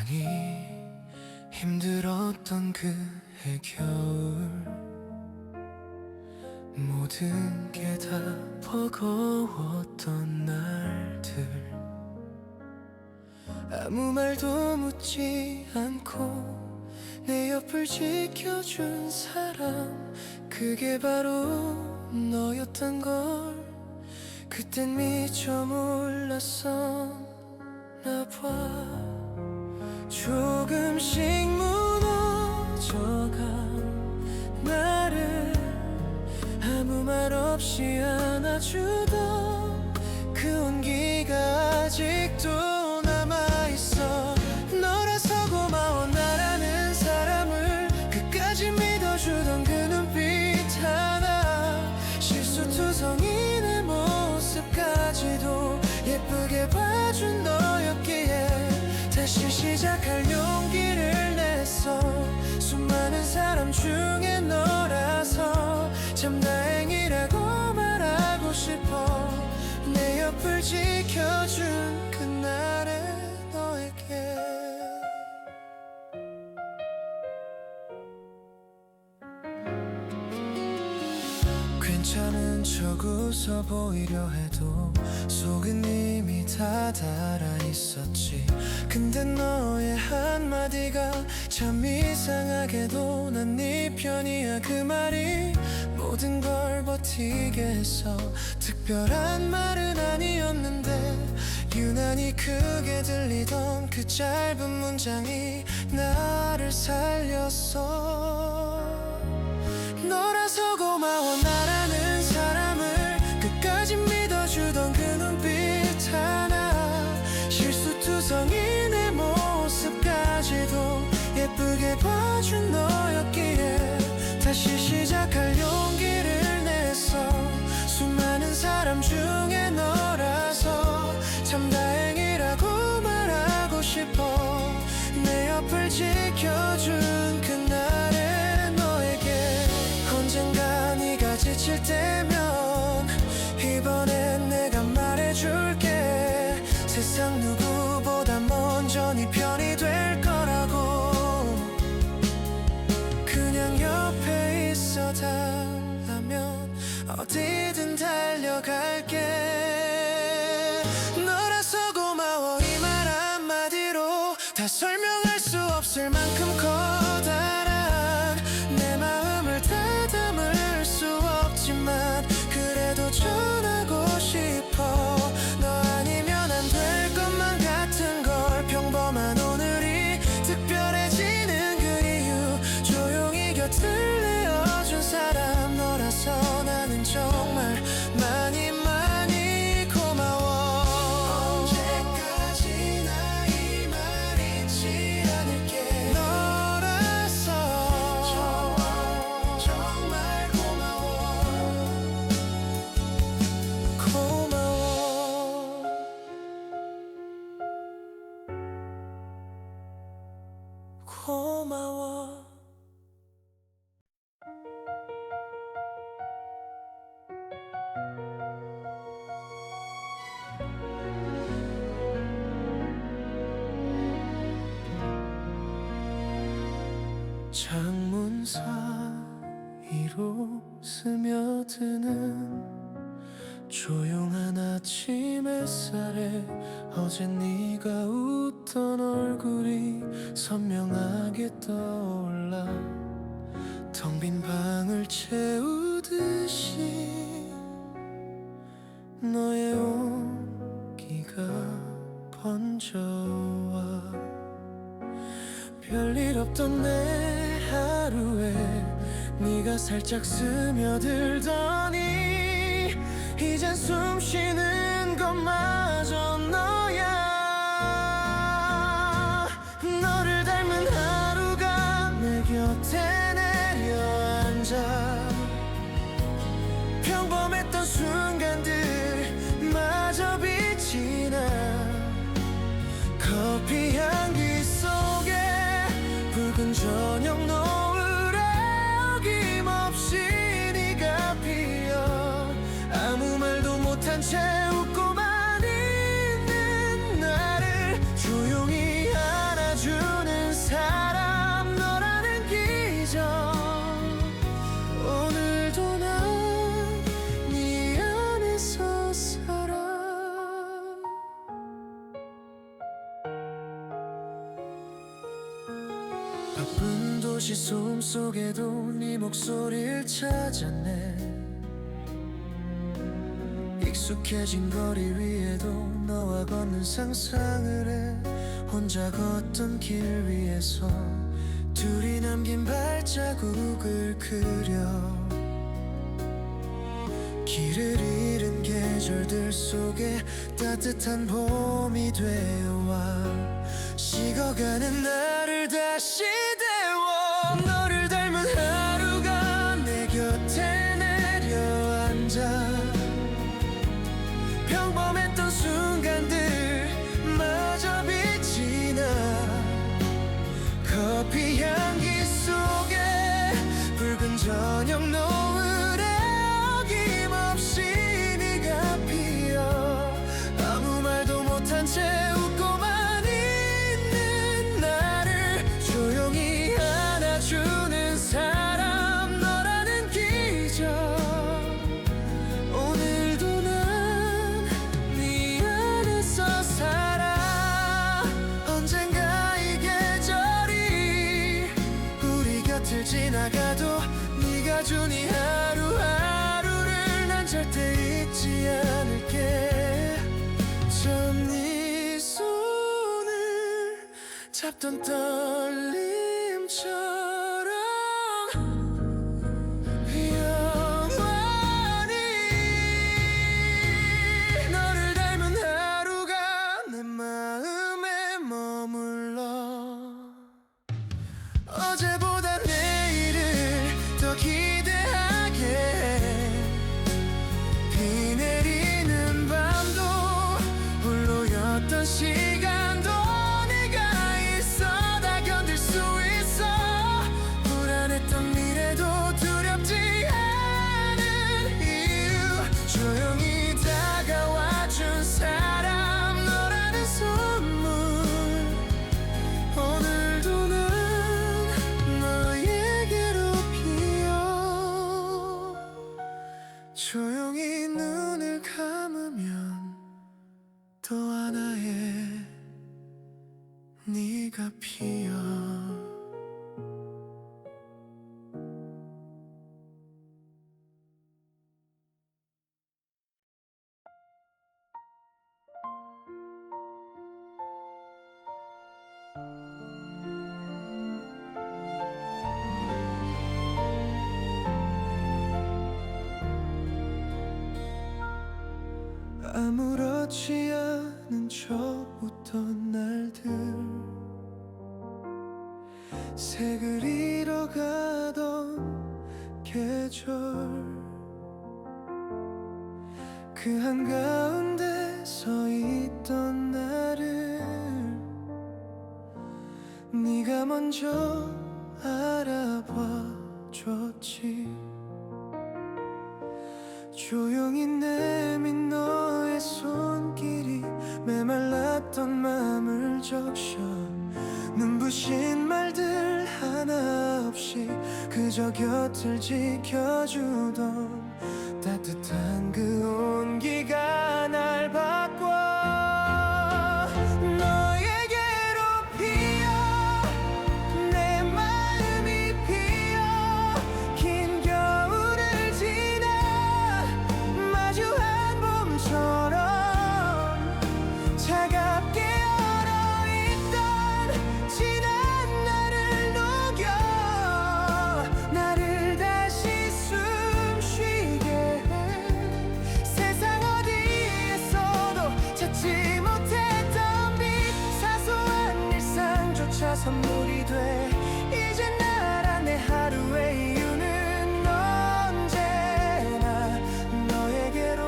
많이 힘들었던 그해 겨울, 모든 게 다 버거웠던 날들, 아무 말도 묻지 않고 내 옆을 지켜준 사람, 그게 바로 너였던 걸 그땐 미처 몰랐었나 봐. 조금씩 무너져간 나를 아무 말 없이 안아주던 그 온기가 아직도 남아있어. 너라서 고마워. 나라는 사람을 끝까지 믿어주던 그 눈빛 하나, 실수투성이 내 모습까지도 예쁘게 봐준 너였기에 다시 시작할 용기를 냈어. 수많은 사람 중에 너라서 참 다행이라고 말하고 싶어. 내 옆을 지켜준 그날의 너에게. 괜찮은 척 웃어 보이려 해도 속은 이미 다 달아있었지. 근데 너의 한마디가 참 이상하게도 난 네 편이야. 그 말이 모든 걸 버티게 했어. 특별한 말은 아니었는데 유난히 크게 들리던 그 짧은 문장이 나를 살렸어. 너라서 고마워. 나라는 사람을 끝까지 믿어주던 그 눈빛 하나, 실수투성이 내 모습까지도 예쁘게 봐준 너였기에 다시 시작할 용기를 냈어. 수많은 사람 중에 너라서 참 다행이라고 말하고 싶어. 내 옆을 지켜준 그날의 너에게. 언젠가 네가 지칠 때면 이번엔 내가 말해줄게. 세상 누구보다 먼저 네 편이 될 거라고. 그냥 옆에 있어 달라면 어디든 달려갈게. 너라서 고마워. 이 말 한마디로 다 설명할 수 없을 만큼 커다란 내 마음을 다 담을 수 없지만 그래도 전하고 싶어. 너 아니면 안 될 것만 같은 걸. 평범한 오늘이 특별해지는 그 이유, 조용히 곁을 내어준 사람 너라서 나는 정말 많이 많이 고마워. 언제까지나 이 말 잊지 않을게. 너라서 정말 고마워. 고마워. 창문 사이로 스며드는 조용한 아침 햇살에 어제 네가 웃던 얼굴이 선명하게 떠올라. 텅 빈 방을 채우듯이 너의 온기가 번져와. 별일 없던 내 하루에 네가 살짝 스며들더니 이젠 숨 쉬는 것마저 너야. 너를 닮은 하루가 내 곁에 내려앉아. 평범했던 순간들 마저 빛이 나. 커피 향기 속에 붉은 저녁 노을에 어김없이 네가 피어. 아무 말도 못한 채 웃고만 있는 나를 조용히 안아줘. 도시 소음 속에도 네 목소리를 찾았네. 익숙해진 거리 위에도 너와 걷는 상상을 해. 혼자 걷던 길 위에서 둘이 남긴 발자국을 그려. 길을 잃은 계절들 속에 따뜻한 봄이 되어와 식어가는 나를 다시 데워. 너를 닮은 하루가 내 곁에 내려앉아. 평범했던 순간들 마저 빛이 나. 커피 향기 속에 붉은 저녁 노을에 어김없이 네가 피어. 아무 말도 못한 채 웃고만 있는 나를 조용히 안아주는 사람, 너라는 기적. 오늘도 난 네 안에서 살아. 언젠가 이 계절이 우리 곁을 지나가도 네가 준 이 하루하루를 난 절대 잊지 않을게. 처음 네 손을 잡던 떨림처럼 영원히 너를 닮은 하루가 내 마음에 머물러. 어제보다 내일을 더 기대하게 해. 비 내리는 밤도 홀로였던 시간도 네가 있어 다 견딜 수 있어. 불안했던 미래도 두렵지 않은 이유. 조용히 다가와준 사람, 너라는 선물. 오늘도 난 너에게로 피어. 조용히 눈을 감으면 또 하나의 네가 피어. 아무렇지 않은 척 웃던 날들, 색을 잃어가던 계절, 그 한가운데 서 있던 나를 네가 먼저 알아봐줬지. 조용히 내민 너의 손길이 메말랐던 맘을 적셔. 눈부신 말들 하나 없이 그저 곁을 지켜주던 따뜻한 그 온기가 날 바꿔. 너에게로 피어 내 마음이 피어. 긴 겨울을 지나 마주한 봄처럼 차갑게 얼어있던 지난 날을 녹여. 나를 다시 숨쉬게 해. 세상 어디에서도 찾지 못했던 빛, 사소한 일상조차 선물이 돼. 이제 나란 내 하루의 이유는 언제나 너에게로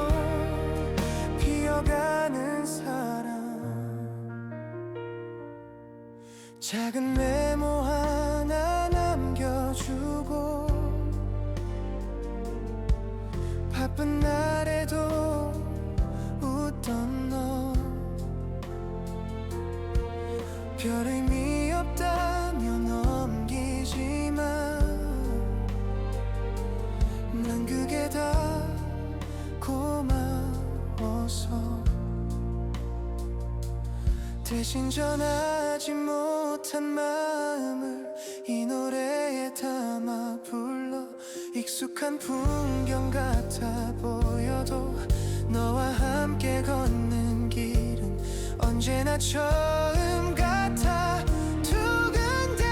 피어가는 사람. 작은 메모 하나 남겨주고 바쁜 날에도 웃던 너. 별 의미 없다며 넘기지만 난 그게 다 고마워서. 대신 전하지 못한 못한 마음을 이 노래에 담아 불러. 익숙한 풍경 같아 보여도 너와 함께 걷는 길은 언제나 처음 같아. 두근대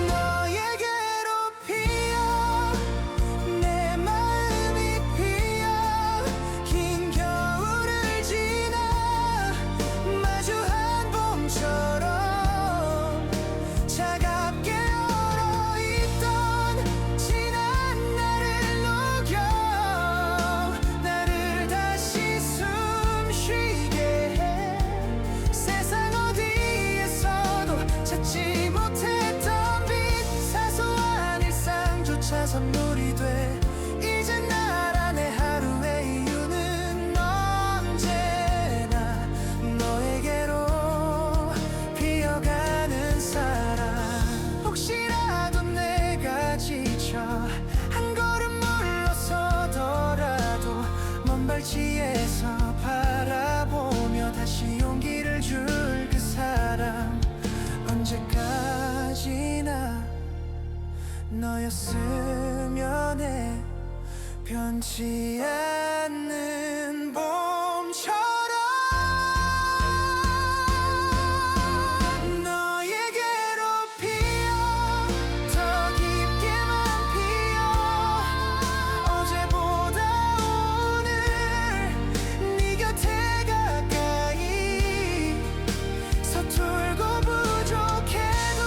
너에게로 피어 내 마음이 피어. 긴 겨울을 지나 마주한 봄처럼 차갑게 얼어있던 지난 나를 녹여 나를 다시 숨쉬게 해. 세상 어디에서도 찾지 못했던 빛, 사소한 일상조차 선물이 돼. 이제 날 안에 하루의 이유는 언제나 너에게로 피어가는 사람. 혹시라도 내가 지쳐 한 걸음 물러서더라도 먼 발치에서 바라보며 다시 용기를 줄 그 사람. 언제까지나 너였으면 해. 변치 않는 봄처럼 너에게로 피어 더 깊게만 피어. 어제보다 오늘 네 곁에 가까이 서툴고 부족해도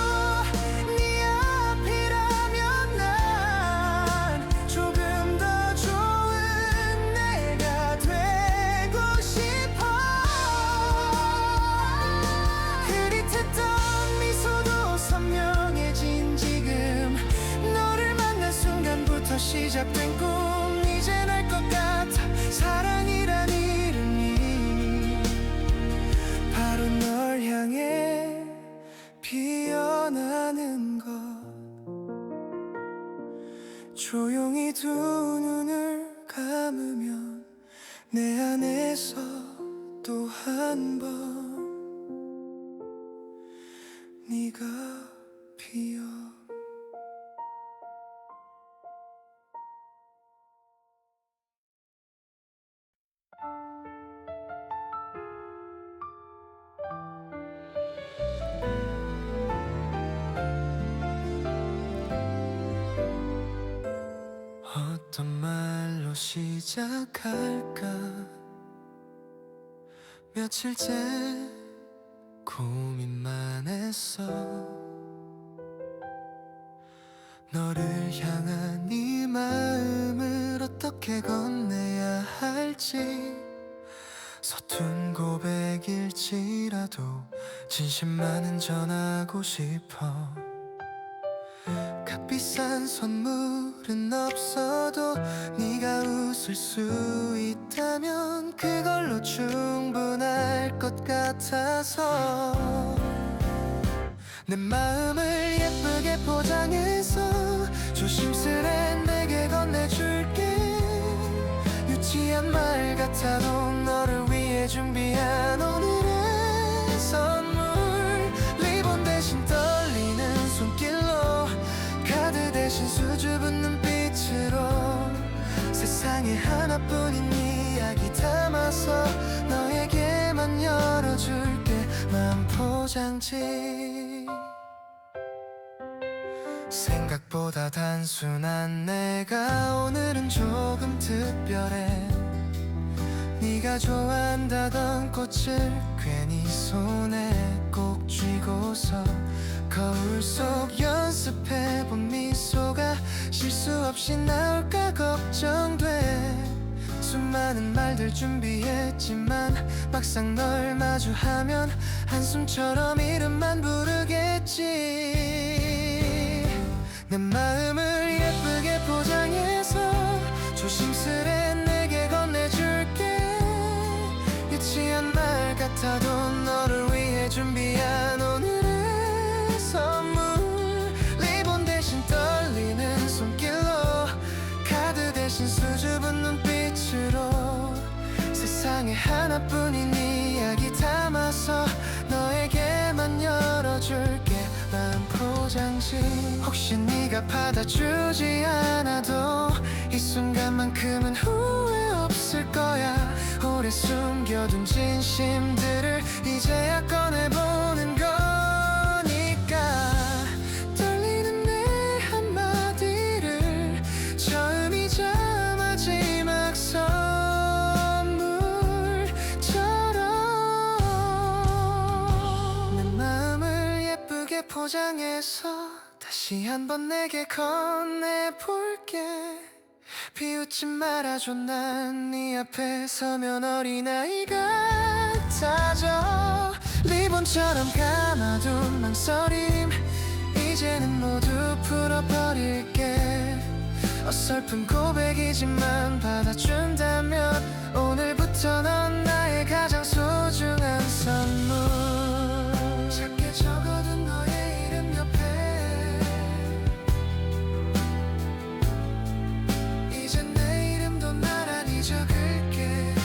네 앞이라면 난 조금 더 좋은 내가 되고 싶어. 흐릿했던 미소도 선명해진 지금, 너를 만난 순간부터 시작된 꿈 이젠 알 것 같아. 사랑이란 이름이 바로 널 향해 피어나는 것. 조용히 두 눈을 감으면 내 안에서 또 한 번 네가 피어. 어떤 말로 시작할까. 며칠째 고민만 했어. 너를 향한 이 마음을 어떻게 건네야 할지. 서툰 고백일지라도 진심만은 전하고 싶어. 값비싼 선물은 없어도 네가 웃을 수 있다면 그걸로 충분할 것 같아서 내 마음을 예쁘게 포장해서 조심스레 내게 건네줄게. 유치한 말 같아도 너를 위해 준비한 오늘의 선물. 리본 대신 떨리는 손길로 카드 대신 수줍은 눈빛으로 세상에 하나뿐인 이야기 담아서 너에게만 열어줄게. 마음 포장지. 생각보다 단순한 내가 오늘은 조금 특별해. 네가 좋아한다던 꽃을 괜히 손에 꼭 쥐고서 거울 속 연습해본 미소가 실수 없이 나올까 걱정돼. 수많은 말들 준비했지만 막상 널 마주하면 한숨처럼 이름만 부르겠지. 내 마음을 예쁘게 포장해서 조심스레 내게 건네줄게. 유치한 말 같아도 너를 위해 준비한 오늘의 선물. 리본 대신 떨리는 손길로 카드 대신 수줍은 눈빛으로 세상에 하나뿐인 이야기 담아서 너에게만 열어줄게. 마음 포장지 혹시 네가 받아주지 않아도 이 순간만큼은 후회 없을 거야. 오래 숨겨둔 진심들을 이제야 꺼내보는 거니까. 떨리는 내 한마디를 처음이자 마지막 선물처럼 내 마음을 예쁘게 포장해서 다시 한번 내게 건네볼게. 비웃지 말아줘. 난 네 앞에 서면 어린아이 같아져. 리본처럼 감아둔 망설임 이제는 모두 풀어버릴게. 어설픈 고백이지만 받아준다면 오늘부터 넌 나의 가장 소중한 선물. 작게 적어둔 너의 이름 옆에 이젠 내 이름도 나란히 적을게.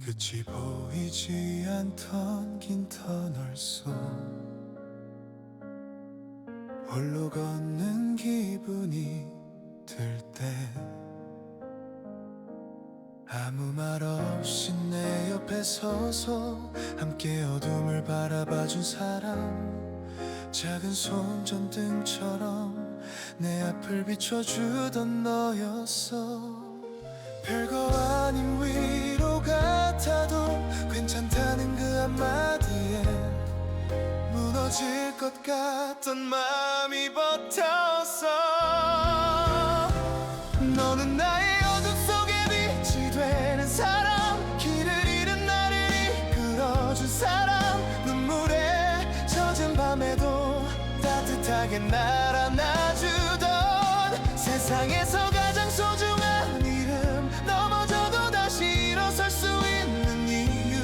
끝이 보이지 않던 긴 터널 속 홀로 걷는 기분이 들 때 아무 말 없이 내 옆에 서서 함께 어둠을 바라봐준 사람. 작은 손전등처럼 내 앞을 비춰주던 너였어. 별거 아닌 위로 같아도 괜찮다는 그 한마디에 무너질 것 같던 마음이 버텼어. 너는 나의 어둠 속에 빛이 되는 사람, 길을 잃은 나를 이끌어준 사람, 눈물에 젖은 밤에도 따뜻하게 날 안아주던 세상에서 가장 소중한 이름, 넘어져도 다시 일어설 수 있는 이유,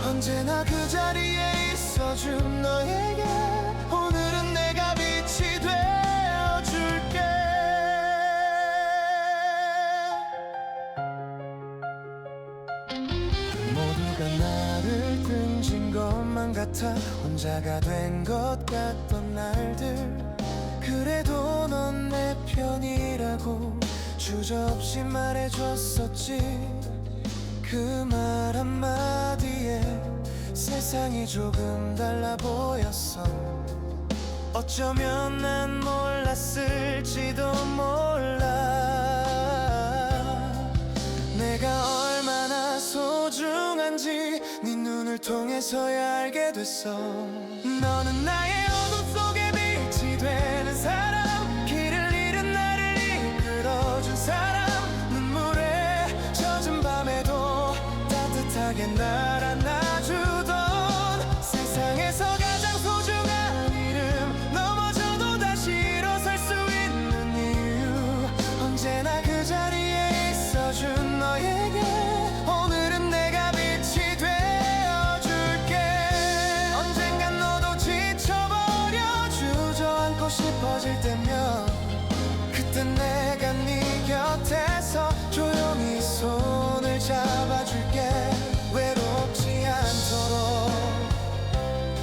언제나 그 자리에 있어준 너에게 오늘은 내가 빛이 되어줄게. 모두가 나를 등진 것만 같아 혼자가 된 것 같던 날들, 그래도 넌 내 편이라고 주저없이 말해줬었지. 그 말 한마디에 세상이 조금 달라 보였어. 어쩌면 난 몰랐을지도 몰라. 내가 얼마나 소중한지 네 눈을 통해서야 알게 됐어. 너는 나의 어둠 속에 빛이 되는 사람, 길을 잃은 나를 이끌어준 사람, 눈물에 젖은 밤에도 따뜻하게 날 안아주던 세상에서 가장 소중한 이름, 넘어져도 다시 일어설 수 있는 이유, 언제나 그 자리에 있어준 너에게 오늘은 내가 빛이 되어줄게. 언젠간 너도 지쳐버려 주저앉고 싶어질 때면 그땐 내가 네 곁에서 조용히 손을 잡아줄게. 외롭지 않도록,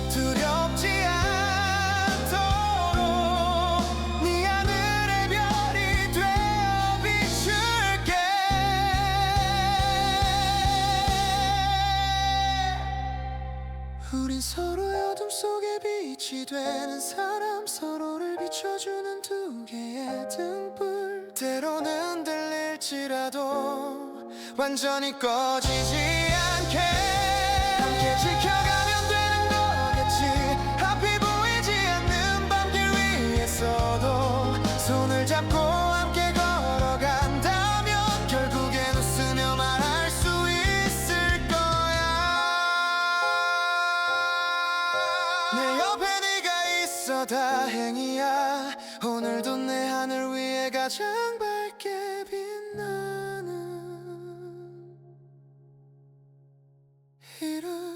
두렵지 않도록 네 하늘의 별이 되어 비출게. 우린 서로의 어둠 속에 빛이 되는 사람, 서로를 비춰주는 두 개의 등불. 때로는 들릴지라도 완전히 꺼지지 않게 함께 지켜가면 되는 거겠지. 앞이 보이지 않는 밤길 위에서도 손을 잡고 함께 걸어간다면 결국엔 웃으며 말할 수 있을 거야. 내 옆에 네가 있어 있어 다행이야. 오늘도 내 하늘 위에 가장 밝게 빛나는 이름.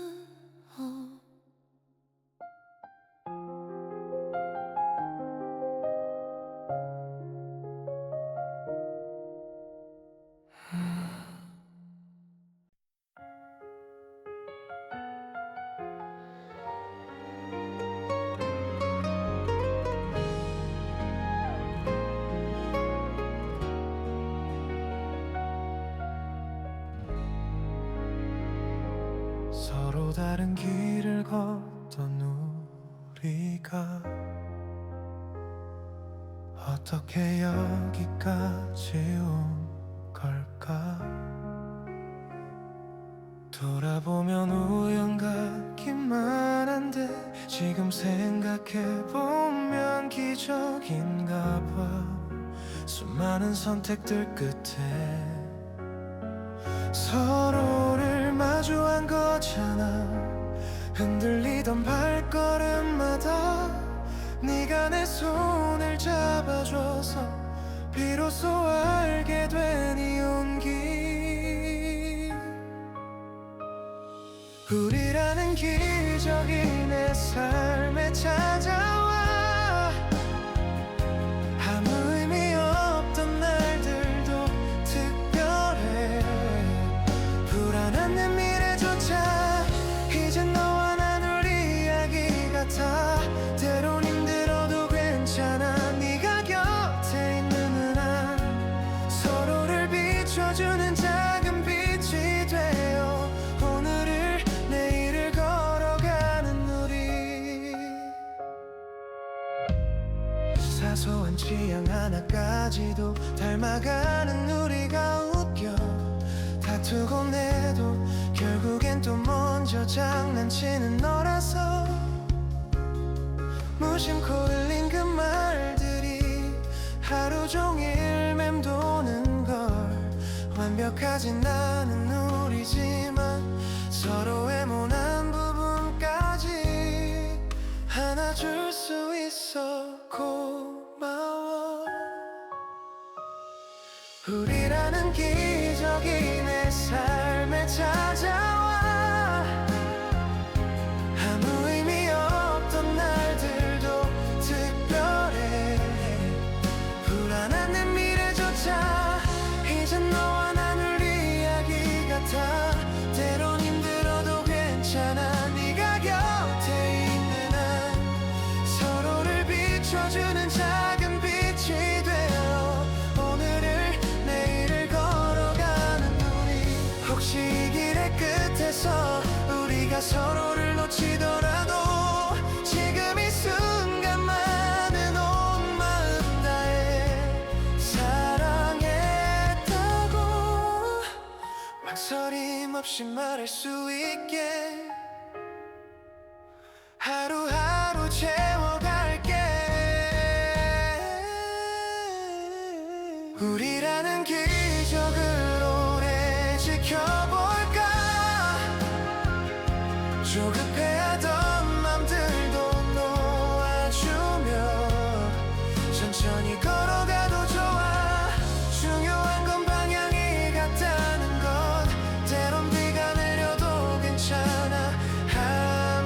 서로 다른 길을 걷던 우리가 어떻게 여기까지 온 걸까? 돌아보면 우연 같기만 한데 지금 생각해보면 기적인가 봐. 수많은 선택들 끝에 서로를 마주한 거잖아. 흔들리던 발걸음마다 네가 내 손을 잡아줘서 비로소 알게 된 이 온기. 우리라는 기적이 내 삶에 찾아와. 아무 의미 없던 날들도 특별해. 불안한 내 미래조차 이젠 너와 나눌 이야기 같아. 때론 힘들어도 괜찮아. 네가 곁에 있는 한 서로를 비춰주는 작은 빛이 되어 오늘을 내일을 걸어가는 우리. 사소한 취향 하나까지도 닮아가는 우리가 웃겨 다투곤 해도 결국엔 또 먼저 장난치는 너라서. 무심코 흘린 그 말들이 하루 종일 맴도는 걸. 완벽하진 않은 우리지만 서로의 모난 부분까지 안아줄 수 있어 고마워. 우리라는 기적이 내 삶에 찾아와. 아무 의미 없던 날들도 특별해. 불안한 내 미래조차 이젠 너와 나눌 이야기 같아. 때론 힘들어도 괜찮아. 네가 곁에 있는 한 서로를 비춰주는 작은 빛이 되어 오늘을 내일을 걸어가는 우리. 혹시 이 길의 끝에서 우리가 서로를 놓치더라도 지금 이 순간만은 온 마음 다해 사랑했다고 망설임 없이 말할 수 있게 하루하루 채워갈게. 우리라는 기적을 오래 지켜볼까? 조급해하던 맘들도 놓아주며 천천히 걸어가도 좋아. 중요한 건 방향이 같다는 것. 때론 비가 내려도 괜찮아.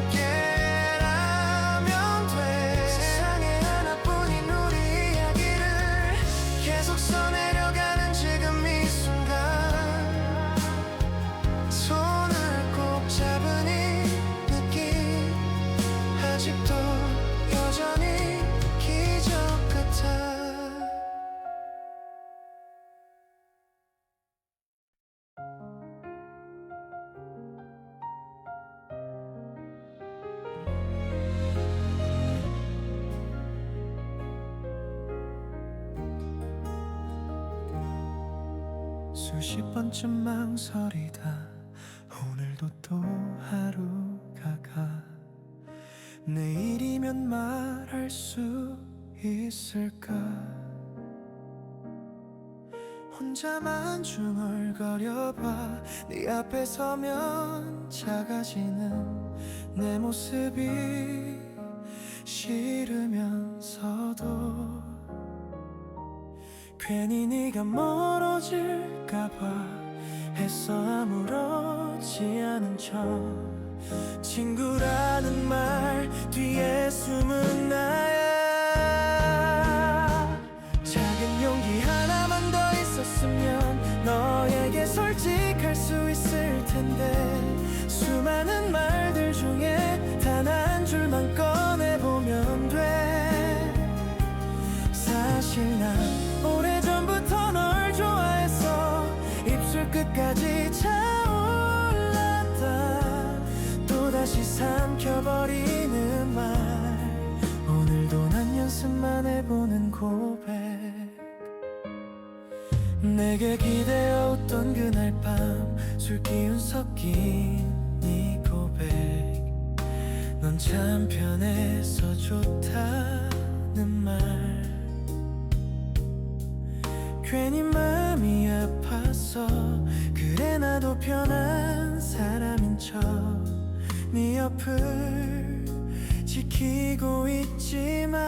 함께라면 돼. 세상에 하나뿐인 우리 이야기를 계속 써내려가는 지금 이 순간. 손을 꼭 잡은 이 느낌 아직도 여전히 기적 같아. 수십 번쯤 망설이다 오늘도 또 하루가 가. 내일이면 말할 수 있을까? 혼자만 중얼거려봐. 네 앞에 서면 작아지는 내 모습이 싫으면서도 괜히 네가 멀어질까봐 애써 아무렇지 않은 척 친구라는 말 뒤에 숨은 나야. 작은 용기 하나만 더 있었으면 너에게 솔직할 수 있을 텐데 수많은 말들 중에 단 한 줄만 꺼내보면 돼. 사실 난 오래전부터 널 좋아했어. 입술 끝까지 차올랐다 또다시 삼켜버리는 말. 오늘도 난 연습만 해보는 고백. 내게 기대어 웃던 그날 밤 술 기운 섞인 네 고백. 넌 참 편해서 좋다는 말. 괜히 마음이 아파서 그래 나도 편한 사람인 척 네 옆을 지키고 있지만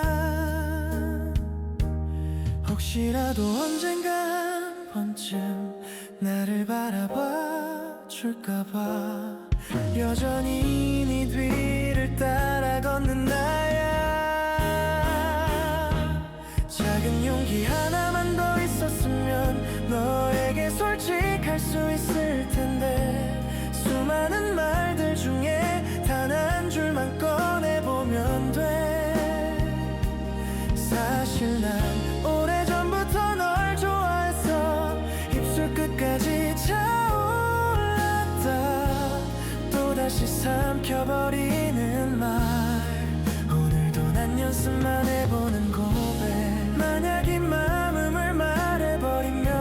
혹시라도 언젠가 한 번쯤 나를 바라봐 줄까봐 여전히 네 뒤를 따라 걷는 나야. 작은 용기 하나만 더 있었으면 너에게 솔직할 수 있을 텐데 수많은 말들 중에 단 한 줄만 꺼내보면 돼. 사실 난 오래전부터 널 좋아했어. 입술 끝까지 차올랐다 또다시 삼켜버리는 말. 오늘도 난 연습만 해보는 고백. 만약 이 마음을 말해버리면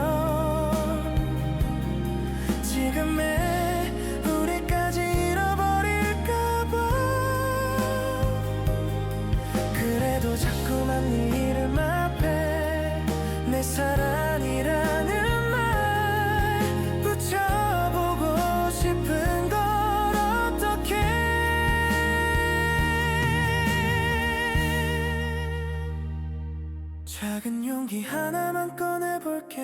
지금의 우리까지 잃어버릴까봐. 그래도 자꾸만 네 이름 앞에 내 사랑이라는 말 붙여보고 싶은 걸 어떡해. 작은 용기 하나만 꺼내볼게.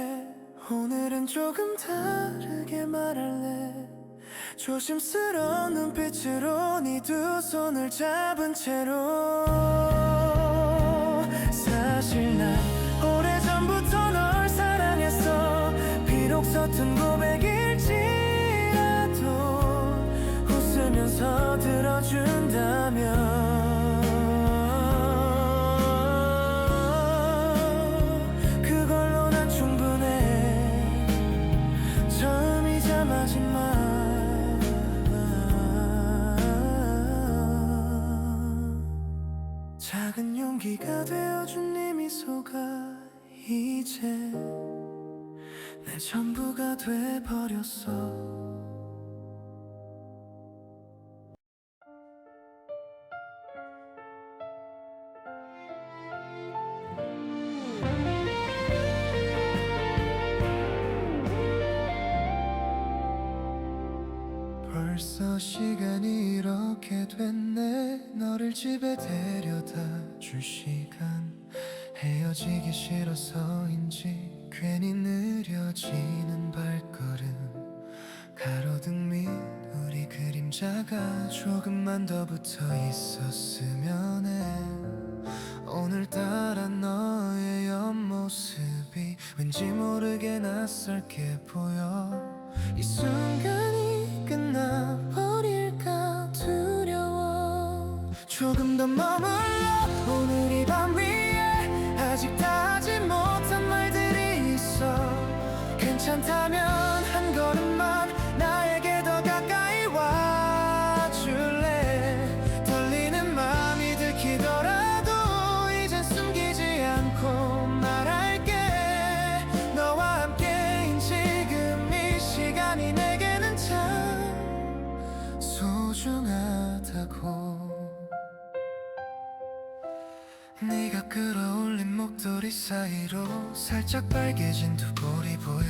오늘은 조금 다르게 말할래. 조심스러운 눈빛으로 네 두 손을 잡은 채로. 사실 난 오래전부터 널 사랑했어. 비록 서툰 고백일지라도 웃으면서 들어준다면 그걸로 난 충분해. 처음이자 마지막. 작은 용기가 되어준 네 미소가 이제 내 전부가 돼버렸어. 벌써 시간이 이렇게 됐네. 너를 집에 데려다 줄 시간. 헤어지기 싫어서인지 괜히 느려지는 발걸음. 가로등 밑 우리 그림자가 조금만 더 붙어 있었으면 해. 오늘따라 너의 옆모습이 왠지 모르게 낯설게 보여. 이 순간이 끝나버릴까 두려워. 조금 더 머물러. 오늘 이 밤 위에 아직 다 하지 못한 말들이 있어. 괜찮다면 한 걸음만 나에게 더 가까이 와줄래. 떨리는 마음이 들키더라도 이젠 숨기지 않고 말할게. 너와 함께인 지금 이 시간이 내게는 참 소중하다고. 네가 끌어올린 목도리 사이로 살짝 빨개진 두 볼이 보여.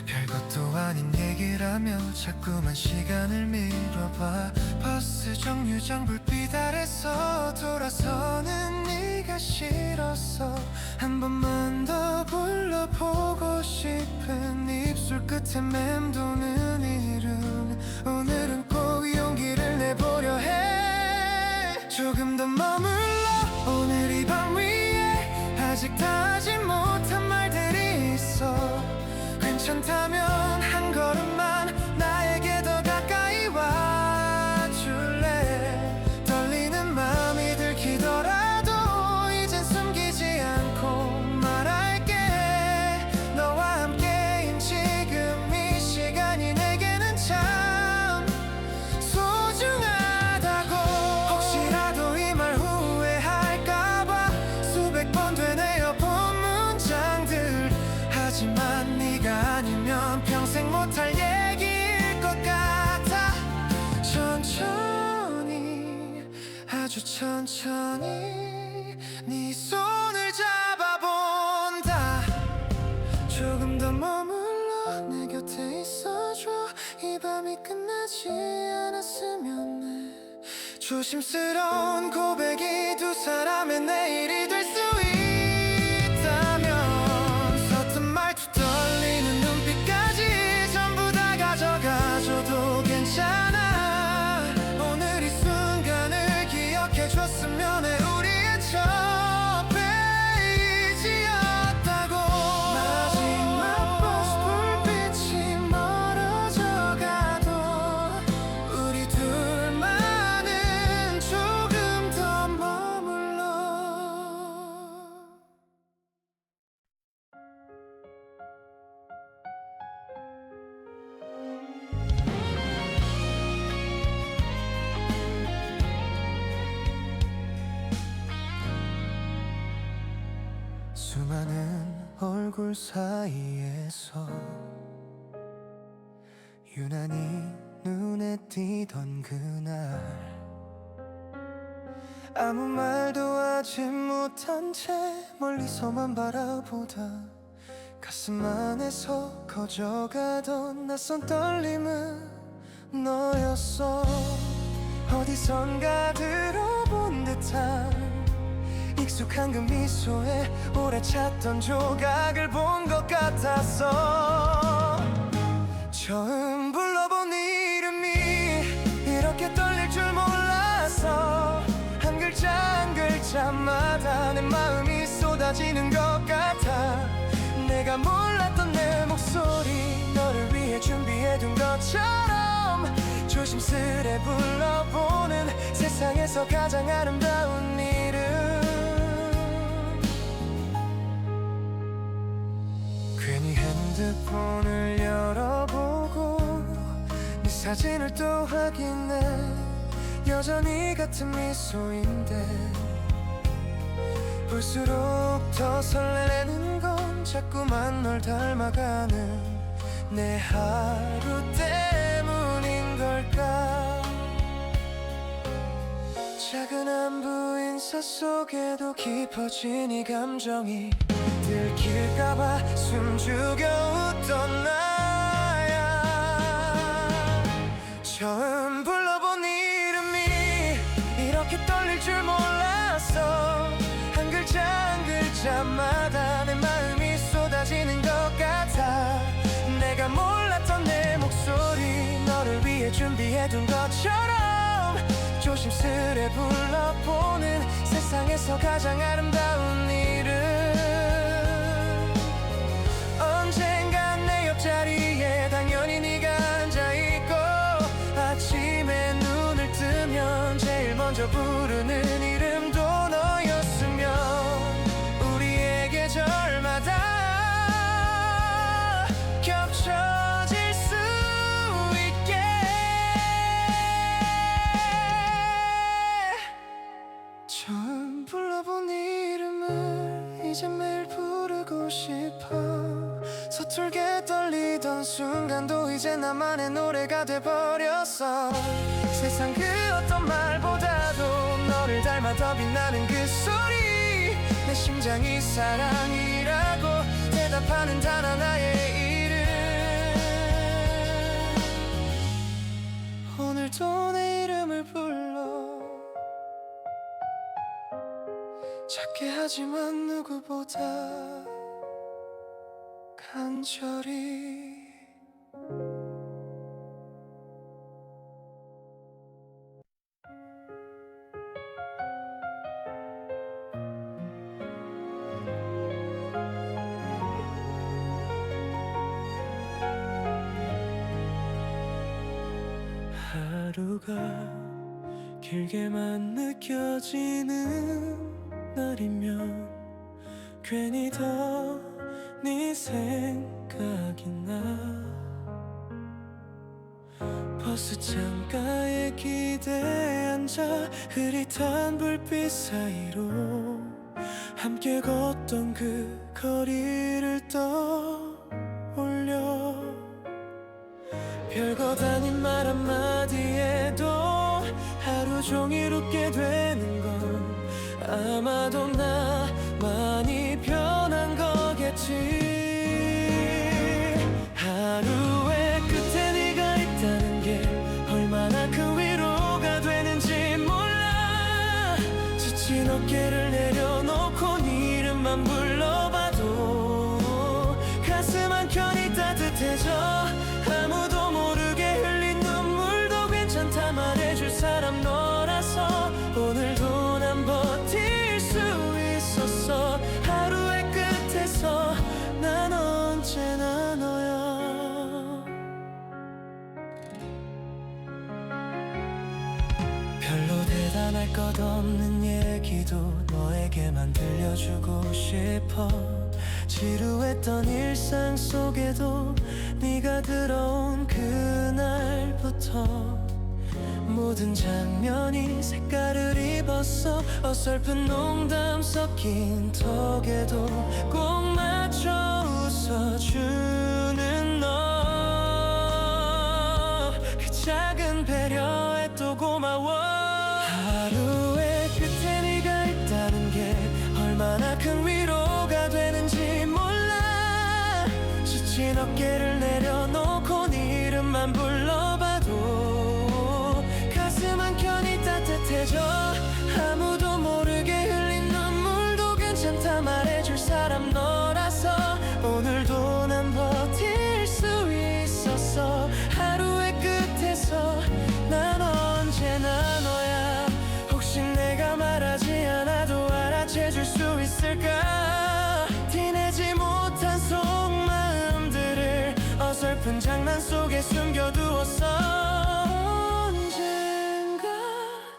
별것도 아닌 얘기라며 자꾸만 시간을 밀어봐. 버스 정류장 불빛 기다렸어. 돌아서는 네가 싫었어. 한 번만 더 불러보고 싶은 입술 끝에 맴도는 이름. 오늘은 꼭 용기를 내보려 해. 조금 더 머물러. 오늘 이 밤 위에 아직 다 하지 못한 말들이 있어. 괜찮다면 한 걸음만 나에게 더 가까이 와줄래. 떨리는 마음이 들키더라도 이젠 숨기지 않고 말할게. 너와 함께인 지금 이 시간이 내게는 참 소중하다고. 혹시라도 이 말 후회할까봐 수백 번 되뇌어본 문장들. 하지만 네가 아니면 평생 못할 얘기일 것 같아. 천천히 아주 천천히 네 손을 잡아본다. 조금 더 머물러 내 곁에 있어줘. 이 밤이 끝나지 않았으면 해. 조심스러운 고백이 두 사람의 내일이 될 수 있다면 서툰 말투 떨리는 눈빛까지 전부 다 가져가줘도 괜찮아. 오늘 이 순간을 기억해줬으면 해. 우리의 첫 페이지였다고. 마지막 버스 불빛이 멀어져가도 우리 둘만은 조금 더 머물러. 수많은 얼굴 사이에서 유난히 눈에 띄던 그날, 아무 말도 하지 못한 채 멀리서만 바라보다 가슴 안에서 커져가던 낯선 떨림은 너였어. 어디선가 들어본 듯한 익숙한 그 미소에 오래 찾던 조각을 본 것 같았어. 처음 불러본 이름이 이렇게 떨릴 줄 몰랐어. 한 글자 한 글자마다 내 마음이 쏟아지는 것 같아. 내가 몰랐던 내 목소리 너를 위해 준비해둔 것처럼 조심스레 불러보는 세상에서 가장 아름다운 이름. 괜히 핸드폰을 열어보고 네 사진을 또 확인해. 여전히 같은 미소인데 볼수록 더 설레는 건 자꾸만 널 닮아가는 내 하루 때문인 걸까. 작은 안부 인사 속에도 깊어진 이 감정이 들킬까봐 숨죽여 웃던 나야. 처음 불러본 이름이 이렇게 떨릴 줄 몰랐어. 한 글자 한 글자마다 내 마음이 쏟아지는 것 같아. 내가 몰랐던 내 목소리 너를 위해 준비해둔 것처럼 조심스레 불러보는 세상에서 가장 아름다운 이름. 언젠간 내 옆자리에 당연히 네가 앉아있고 아침에 눈을 뜨면 제일 먼저 부르는 이름도 너였으면 우리의 계절마다 겹쳐질 수 있게. 처음 불러본 이름을 이제 매일 부르고 싶어. 서툴게 떨리던 순간도 이제 나만의 노래가 돼버렸어. 세상 그 어떤 말보다도 너를 닮아 더 빛나는 그 소리. 내 심장이 사랑이라고 대답하는 단 하나의 이름. 오늘도 내 이름을 불러. 작게 하지만 누구보다 간절히 하루가 길게만 느껴지는 날이면 괜히 더 네 생각이 나. 버스 창가에 기대에 앉아 흐릿한 불빛 사이로 함께 걷던 그 거리를 떠올려. 별것 아닌 말 한마디에도 하루 종일 웃게 되는 건 아마도 나만이 변한 거겠지. 하루의 끝에 네가 있다는 게 얼마나 큰 위로가 되는지 몰라. 지친 어깨를 내려놓고 네 이름만 불러봐도 가슴 한켠이 따뜻해져. 아무도 모르게 흘린 눈물도 괜찮다 말해줄 사람 너라서 오늘도 난 버틸 수 있었어. 하루의 끝에서 난 언제나 너야. 별로 대단할 것 없는 얘기도 너에게만 들려주고 싶어. 지루했던 일상 속에도 네가 들어온 그날부터 모든 장면이 색깔을 입었어. 어설픈 농담 섞인 턱에도 꼭 맞춰 웃어주는 너. 그 작은 배려에 또 고마워. 하루의 끝에 네가 있다는 게 얼마나 큰 위로가 되는지 몰라. 지친 어깨를 내려놓고 네 이름만 불러봐도 가슴 한켠이 따뜻해져. 아무도 모르게 흘린 눈물도 괜찮다 말해줄 사람 너라서 오늘도 난 버틸 수 있었어. 하루의 끝에서 난 언제나 너야. 혹시 내가 말하지 않아도 알아채줄 수 있을까. 티내지 못한 속마음들을 어설픈 장난 속에 숨겨두었어. 언젠가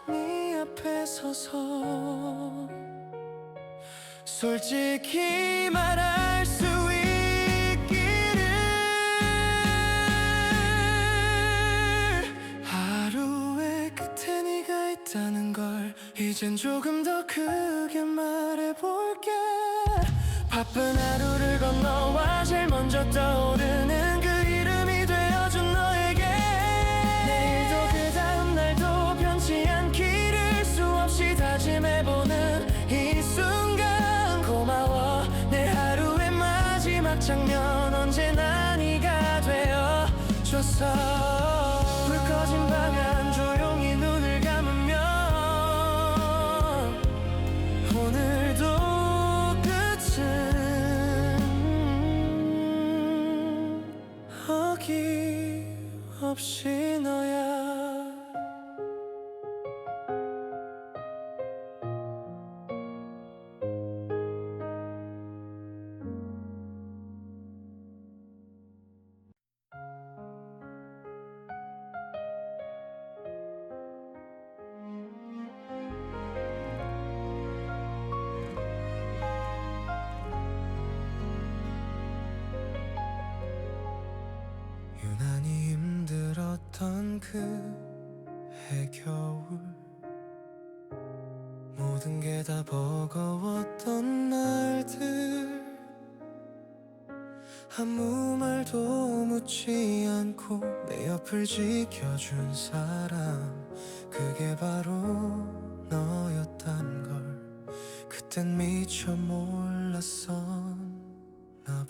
네 앞에 서서 솔직히 말할 수 있기를. 하루의 끝에 네가 있다는 걸 이젠 조금 더 크게 말해볼게. 바쁜 하루를 건너와 제일 먼저 떠오르는 그 이름이 되어준 너에게 내일도 그 다음 날도 변치 않기를 수없이 다짐해보는 이 순간 고마워. 내 하루의 마지막 장면 언제나 네가 되어줬어. 불 꺼진 방안 조용히 눈을 감으면 오늘도 어김없이 너야. 유난히 힘들었던 그 해겨울 모든 게 다 버거웠던 날들 아무 말도 묻지 않고 내 옆을 지켜준 사람 그게 바로 너였단 걸 그땐 미처 몰랐었나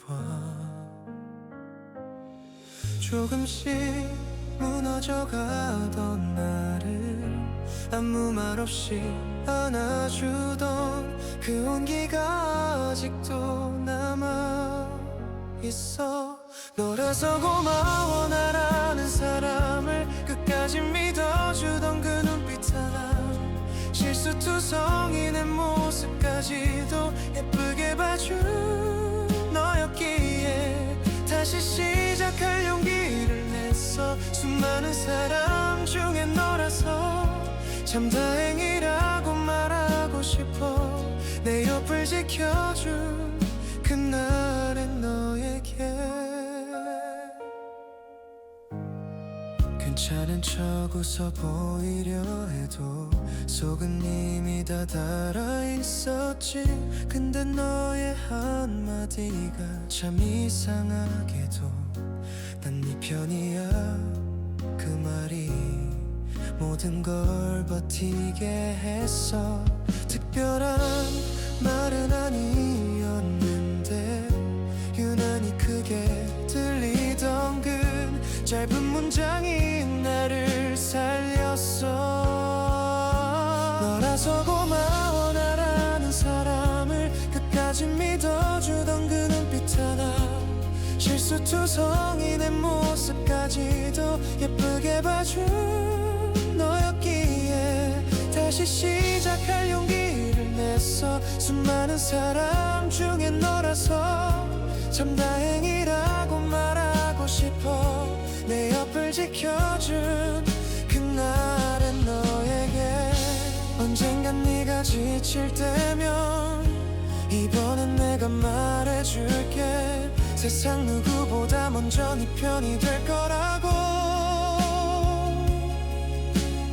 봐. 조금씩 무너져가던 나를 아무 말 없이 안아주던 그 온기가 아직도 남아있어. 너라서 고마워 나라는 사람을 끝까지 믿어주던 그 눈빛 하나, 실수투성이 내 모습까지도 예쁘게 봐준 너였기에 다시 시작할 용기를 냈어. 수많은 사람 중에 너라서 참 다행이라고 말하고 싶어. 내 옆을 지켜준 그날의 너에게. 괜찮은 척 웃어 보이려 해도 속은 이미 다 달아 있었지. 근데 너의 한마디가 참 이상하게도 난 네 편이야. 그 말이 모든 걸 버티게 했어. 특별한 말은 아니었는데 유난히 크게 들리던 그 짧은 문장이 나를 살렸어. 너라서 고마워 나라는 사람을 끝까지 믿어주던 그 눈빛 하나, 실수투성이 내 모습까지도 예쁘게 봐준 너였기에 다시 시작할 용기를 냈어. 수많은 사람 중에 너라서 참 다행이라고 말하고 싶어. 내 옆을 지켜준 그날의 너에게. 언젠간 네가 지칠 때면 이번엔 내가 말해줄게. 세상 누구보다 먼저 네 편이 될 거라고.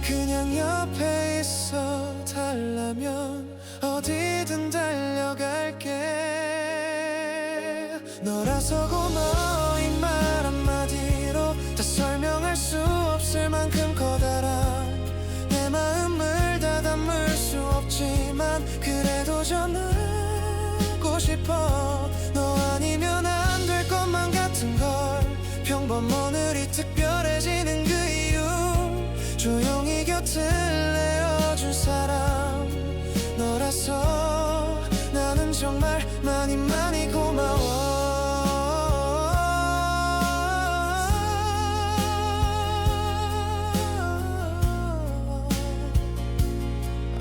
그냥 옆에 있어 달라면 어디든 달려갈게. 너라서 고마워 이 말 한마디로 다 설명할 수 없을 만큼 커다란 내 마음을 다 담을 수 없지만 그래도 전하고 싶어. 너 아니면 안 될 것만 같은 걸, 평범 오늘이 특별해지는 그 이유, 조용히 곁을 내어준 사람 너라서 나는 정말 많이 많이 고마워.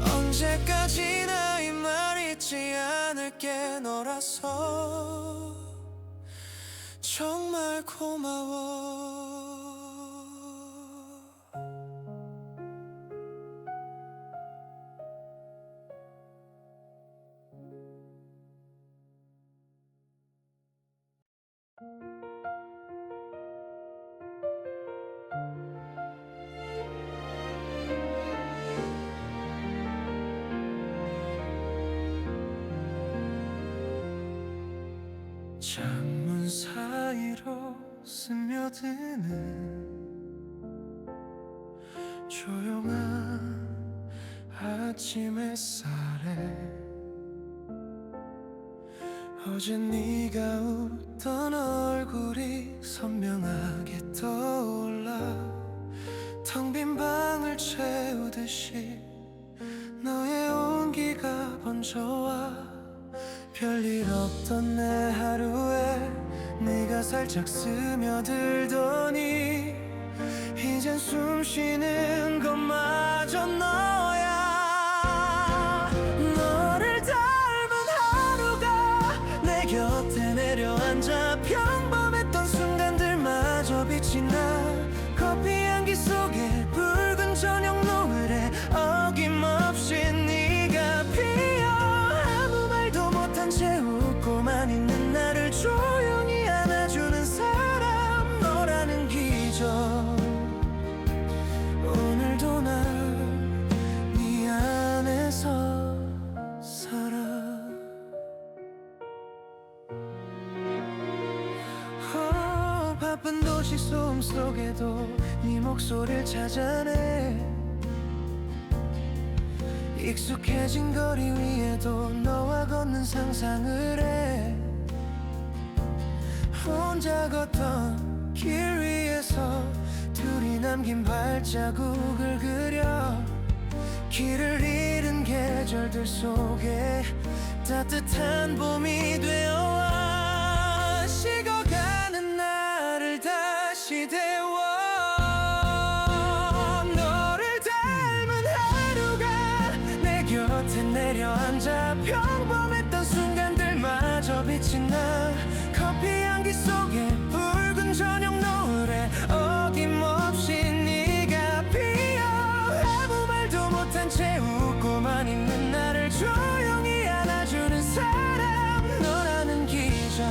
언제까지나 이 말 잊지 않을게. 너라서 정말 고마워. 창문 사이로 스며드는 조용한 아침 햇살에 어제 네가 웃던 얼굴이 선명하게 떠올라. 텅 빈 방을 채우듯이 너의 온기가 번져와. 별일 없던 내 하루에 네가 살짝 스며들더니 이젠 숨 쉬는 것마저 너야. 너를 닮은 하루가 내 곁에 내려앉아 평범했던 순간들마저 빛이 나. 커피 향기 속에 붉은 저녁 노을에 어김없이 네가 피어. 아무 말도 못한 채 웃고만 있는 나를 조용히 안아주는 사람 너라는 기적. 오늘도 날 네 안에서 살아. 바쁜 도시 소음 속에도 네 목소리를 찾아내. 익숙해진 거리 위에도 너와 걷는 상상을 해. 혼자 걷던 길 위에서 둘이 남긴 발자국을 그려. 길을 잃은 계절들 속에 따뜻한 봄이 되어와 식어가는 나를 다시 데워 너를 닮은 하루가 내 곁에 내려앉아 평범했던 순간들마저 비친 나 커피 향기 속에 붉은 저녁 노래 어김없이 네가 피어 아무 말도 못한 채 웃고만 있는 나를 조용히 안아주는 사람 너라는 기적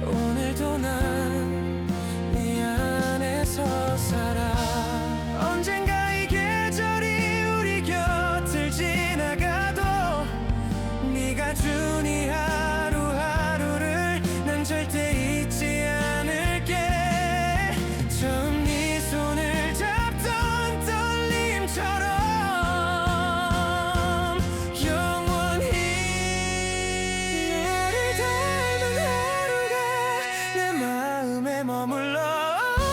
오늘도 난 네 안에서 살아 언젠가 이 계절이 우리 곁을 지나가도 네가 준 이 하루하루를 난 절대 잊지 않을게 처음 네 손을 잡던 떨림처럼 영원히 너를 닮은 하루가 내 마음에 머물러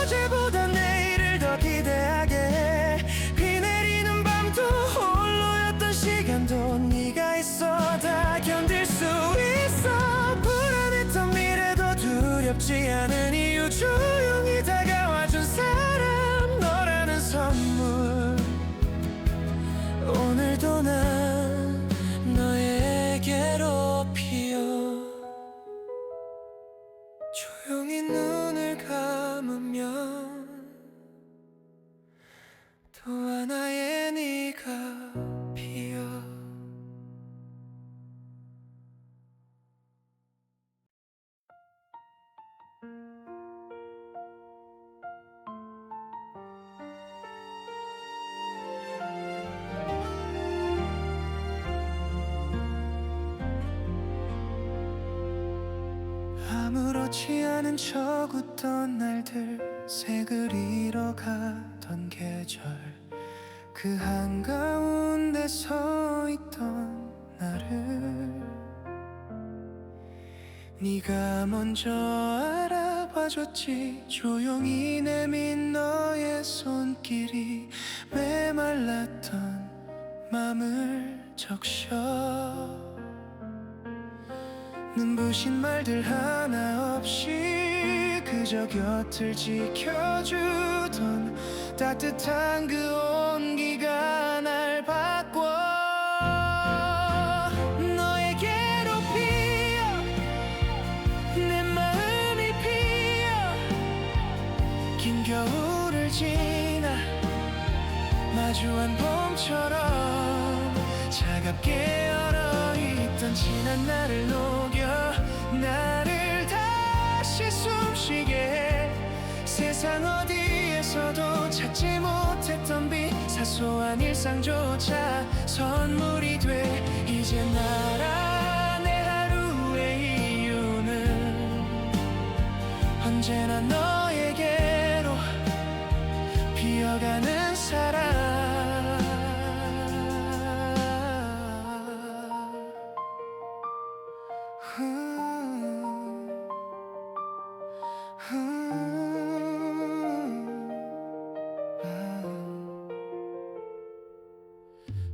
어제보다 내일을 더 기대하게 해 비 내리는 밤도 홀로였던 시간도 네가 있어 다 견딜 수 있어 불안했던 미래도 두렵지 않은 이유 조용히 다가와준 사람 너라는 선물 오늘도 난 너에게로 피어 조용히 눈을 감으면 또 하나의 네가 피어 아무렇지 않은 척 웃던 날들 색을 잃어가던 계절 그 한가운데 서 있던 나를 네가 먼저 알아봐줬지 조용히 내민 너의 손길이 메말랐던 맘을 적셔 눈부신 말들 하나 없이 그저 곁을 지켜주던 따뜻한 그 온기가 날 바꿔 너에게로 피어 내 마음이 피어 긴 겨울을 지나 마주한 봄처럼 차갑게 얼어있던 지난 날을 녹여 나를 다시 숨쉬게 해 세상 어디에서도 찾지 못했던 빛 사소한 일상조차 선물이 돼 이제 날 내 하루의 이유는 언제나 너에게로 피어가는 사랑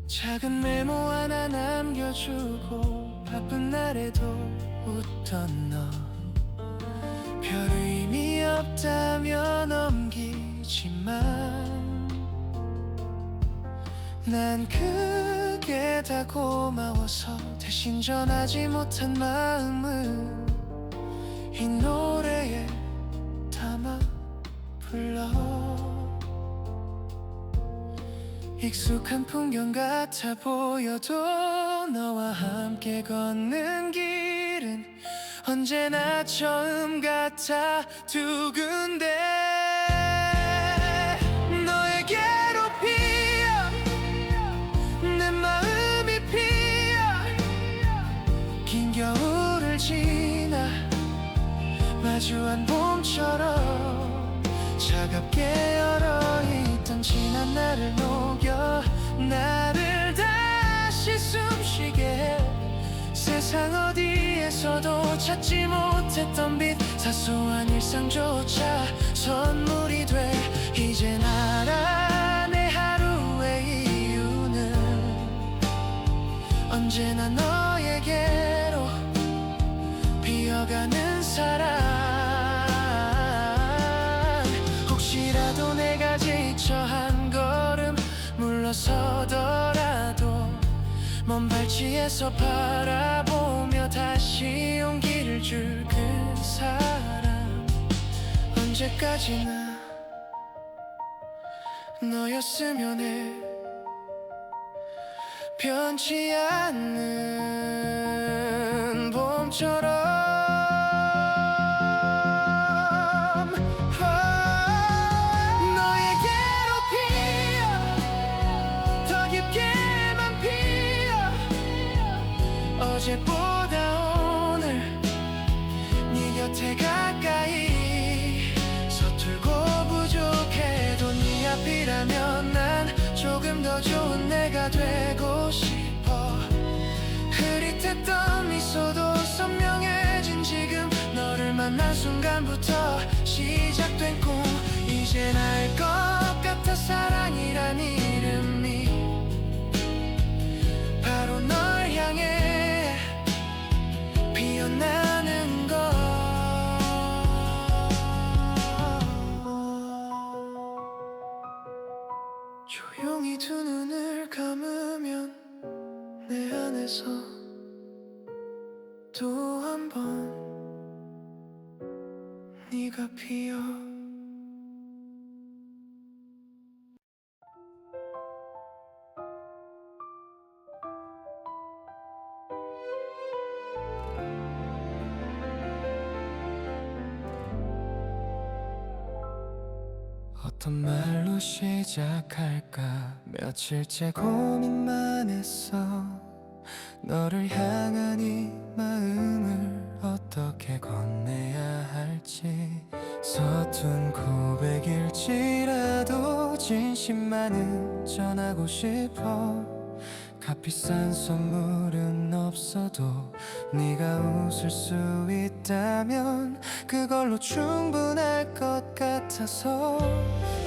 작은 메모 하나 남겨주고 바쁜 날에도 웃던 너 별 의미 없다며 넘기지만 난 그게 다 고마워서 대신 전하지 못한 마음을 이 노래에 담아 불러 익숙한 풍경 같아 보여도 너와 함께 걷는 길은 언제나 처음 같아 두근대 너에게로 피어 내 마음이 피어 긴 겨울을 지나 마주한 봄처럼 차갑게 얼어있던 지난 날을 녹여 나를 다시 숨쉬게 해 세상 어디에서도 찾지 못했던 빛 사소한 일상조차 선물이 돼 이제 알아 내 하루의 언제나 너에게로 비어가는 사랑. 혹시라도 내가 지쳐 한 걸음 물러서더라도 먼 발치에서 바라보며 다시 용기를 줄 그 사람. 언제까지나 너였으면 해. 변치 않는 봄처럼. 너에게로 피어 더 깊게만 피어. 어제보다 오늘 네 곁에 가까이 서툴고 부족해도 네 앞이라면 난 조금 더 좋은 내가 되고 싶어. 흐릿했던 미소도 선명해진 지금 너를 만난 순간부터 시작된 꿈. 이젠 알 것 같아. 사랑이란 이름이 바로 널 향해 피어나는 것. 조용히 두 눈을 감으면 내 안에서 또 한 번 네가 피어. 어떤 말로 시작할까 며칠째 고민만 했어. 너를 향한 이 마음을 어떻게 건네야 할지. 서툰 고백일지라도 진심만은 전하고 싶어. 값비싼 선물은 없어도 네가 웃을 수 있다면 그걸로 충분할 것 같아서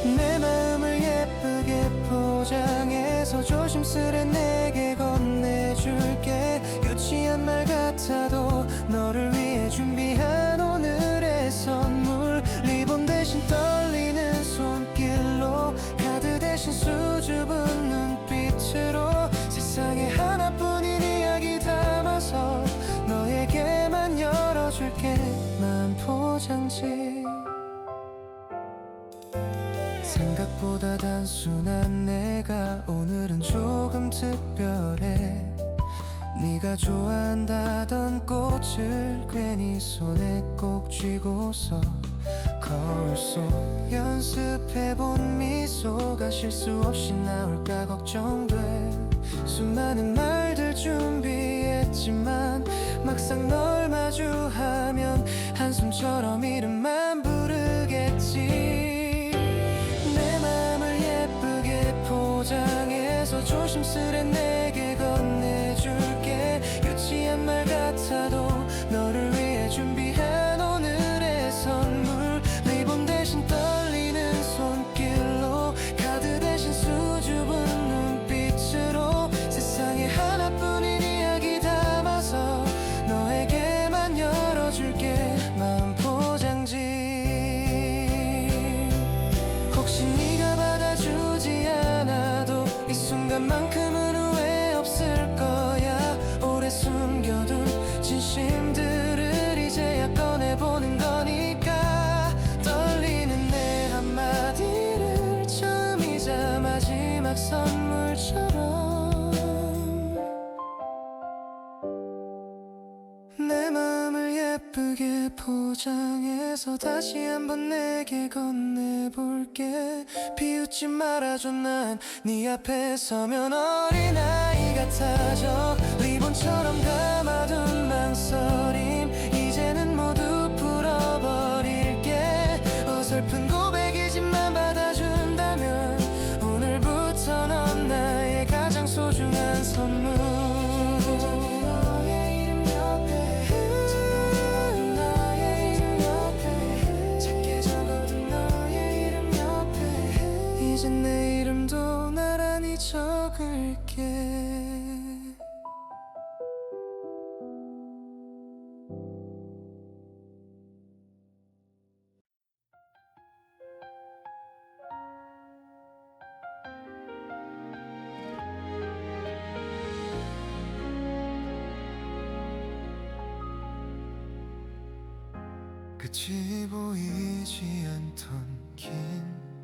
내 마음을 예쁘게 포장해서 조심스레 내게 건네줄게. 유치한 말 같아도 너를 위해 준비한 오늘의 선물. 리본 대신 떨리는 손길로 카드 대신 수줍은 눈빛으로 세상에 하나뿐인 이야기 담아서 너에게만 열어줄게. 마음 포장지. 생각보다 단순한 내가 오늘은 조금 특별해. 네가 좋아한다던 꽃을 괜히 손에 꼭 쥐고서 거울 속 연습해본 미소가 실수 없이 나올까 걱정돼. 수많은 말들 준비했지만 막상 널 마주하면 한숨처럼 이름만 부르겠지. 내 맘을 예쁘게 포장해서 조심스레 내게 건네줄게. 유치한 말 같아도 너를 위해 준비한 오늘의 선물. 리본 대신 떨리는 손길로 카드 대신 수줍은 눈빛으로 세상에 하나뿐인 이야기 담아서 너에게만 열어줄게. 마음 포장지. 혹시 네가 받아주지 않아도 이 순간만큼은 후회 없을 거야. 오래 숨겨둔 진심들을 이제야 꺼내보는 거니까. 떨리는 내 한마디를 처음이자 마지막 선물처럼 내 마음을 예쁘게 포장해서 다시 한번 내게 건네볼게. 비웃지 말아줘. 난 네 앞에 서면 어린아이 같아져. 리본처럼 감아둔 망설임 이제는 모두 풀어버릴게. 어설픈 고백이지만 받아준다면 오늘부터 넌 나의 가장 소중한 선물. 이제 내 이름도 나란히 적을게. 끝이 보이지 않던 긴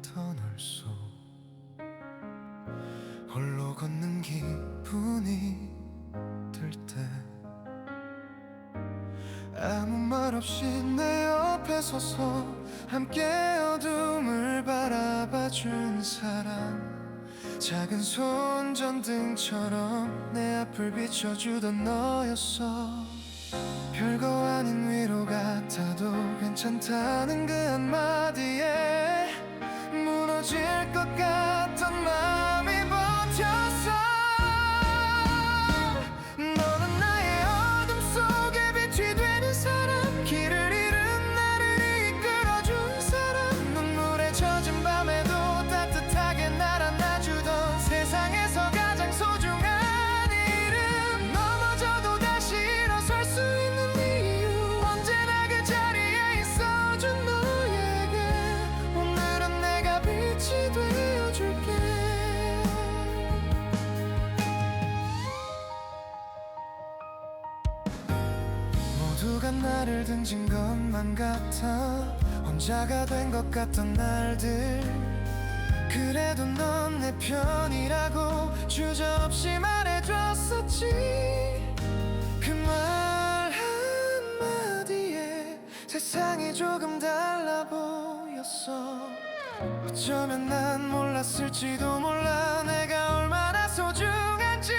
터널 속 홀로 걷는 기분이 들 때 아무 말 없이 내 옆에 서서 함께 어둠을 바라봐준 사람, 작은 손전등처럼 내 앞을 비춰주던 너였어. 별거 아닌 위로 같아도 괜찮다는 그 한마디에 무너질 것 같던 마음이 버텼어. 너는 나의 어둠 속에 빛이 되는 사람, 길을 잃은 나를 이끌어준 사람, 눈물에 젖은 밤에도 따뜻하게 날 안아주던 세상에서 가장 소중한 이름. 넘어져도 다시 일어설 수 있는 이유, 언제나 그 자리에 있어준 너에게 오늘은 내가 빛이 되어줄게. 모두가 나를 등진 것만 같아 혼자가 된 것 같던 날들, 그래도 넌 내 편이라고 주저없이 말해줬었지. 그 말 한마디에 세상이 조금 달라 보였어. 어쩌면 난 몰랐을지도 몰라 내가 얼마나 소중한지.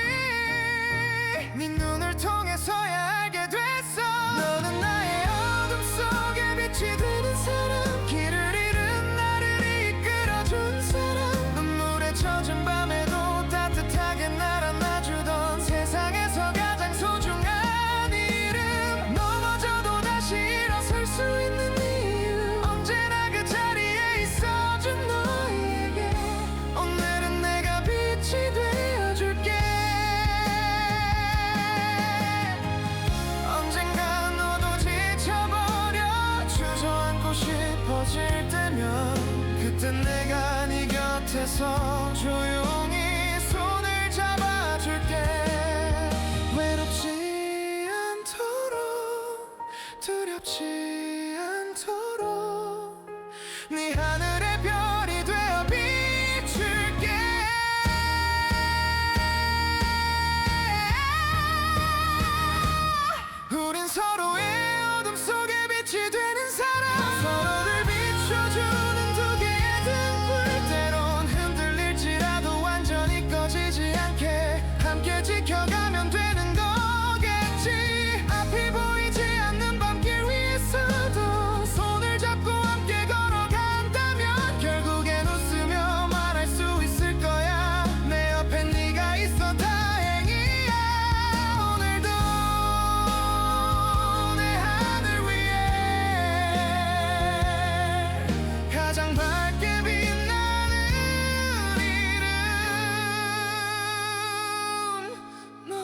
네 눈을 통해서야 알게 됐어. 너는 나의 어둠 속에 빛이 되는 사람, 길을 잃은 나를 이끌어준 사람, 눈물에 젖은 밤에도 따뜻하게 날 안아주던 세상에서 가장 소중한 이름. 넘어져도 다시 일어설 수 있는 이유, 언제나 그 자리에 있어준 너에게 오늘은 내가 빛이 되어줄게. 언젠가 너도 지쳐버려 주저앉고 싶어질 때면 그땐 내가 네 곁에서 조용히 손을 잡아줄게. 외롭지 않도록 두렵지 않도록 네 하늘의 별이 되어 비출게. 우린 서로의 어둠 속에 빛이 되는 사람, 서로를 비춰주는 두 개의 등불, 때론 흔들릴지라도 완전히 꺼지지 않게 함께 지켜가면 되는 거겠지. 앞이 보이지 않는 밤길 위에서도 손을 잡고 함께 걸어간다면 결국엔 웃으며 말할 수 있을 거야. 내 옆에 네가 있어 다행이야. 오늘도 내 하늘 위에 가장 밝게 빛나는 이름, 너.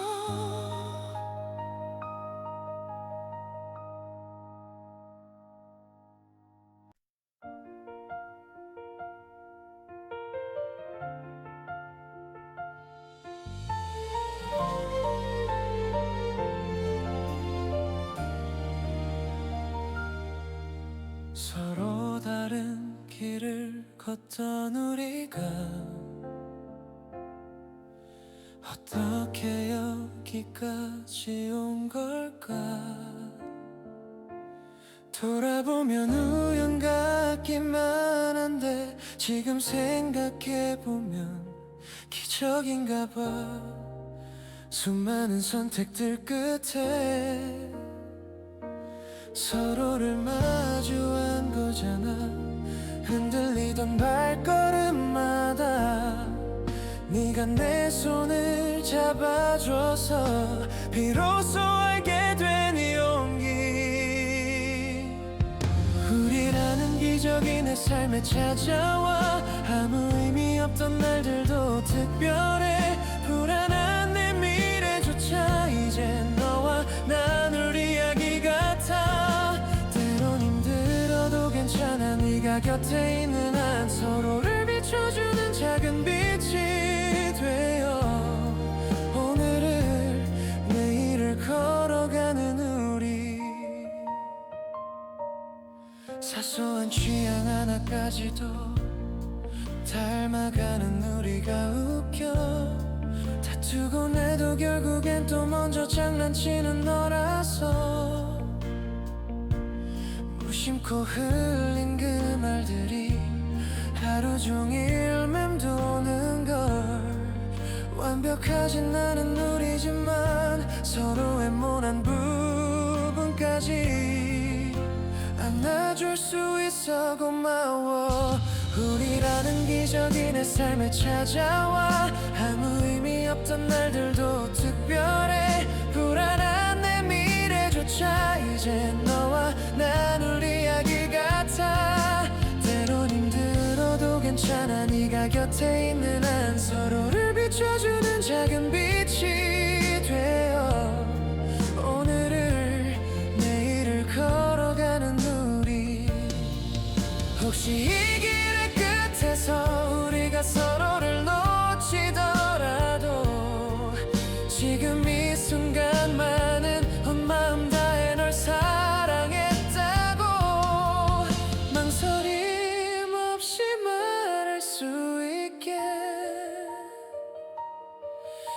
서로 다른 길을 걷던 우리가 어떻게 여기까지 온 걸까. 돌아보면 우연 같기만 한데 지금 생각해보면 기적인가 봐. 수많은 선택들 끝에 서로를 마주한 거잖아. 흔들리던 발걸음마다 네가 내 손을 잡아줘서 비로소 알게 된 이 용기. 우리라는 기적이 내 삶에 찾아와 아무 의미 없던 날들도 특별해. 불안한 내 미래조차 이제 너와 나눌 이야기 같아. 때론 힘들어도 괜찮아. 네가 곁에 있는 한 서로를 비춰주는 작은 빛이 되어 오늘을 내일을 걸어가는 우리. 사소한 취향 하나까지도 닮아가는 우리가 웃겨. 다투곤 해도 결국엔 또 먼저 장난치는 너라서 무심코 흘린 그 말들이 하루 종일 맴도는 걸. 완벽하진 않은 우리지만 서로의 모난 부분까지 안아줄 수 있어 고마워. 우리라는 기적이 내 삶에 찾아와. 아무 의미 없던 날들도 특별해. 불안한 내 미래조차 이제 너와 나눌 이야기 같아. 때론 힘들어도 괜찮아. 네가 곁에 있는 한 서로를 비춰주는 작은 빛이 되어 오늘을 내일을 걸어가는 우리. 혹시 이 길의 끝에서 우리가 서로를 놓치더라도 지금 이 순간만은 온 마음 다해 널 사랑했다고 망설임 없이 말할 수 있게.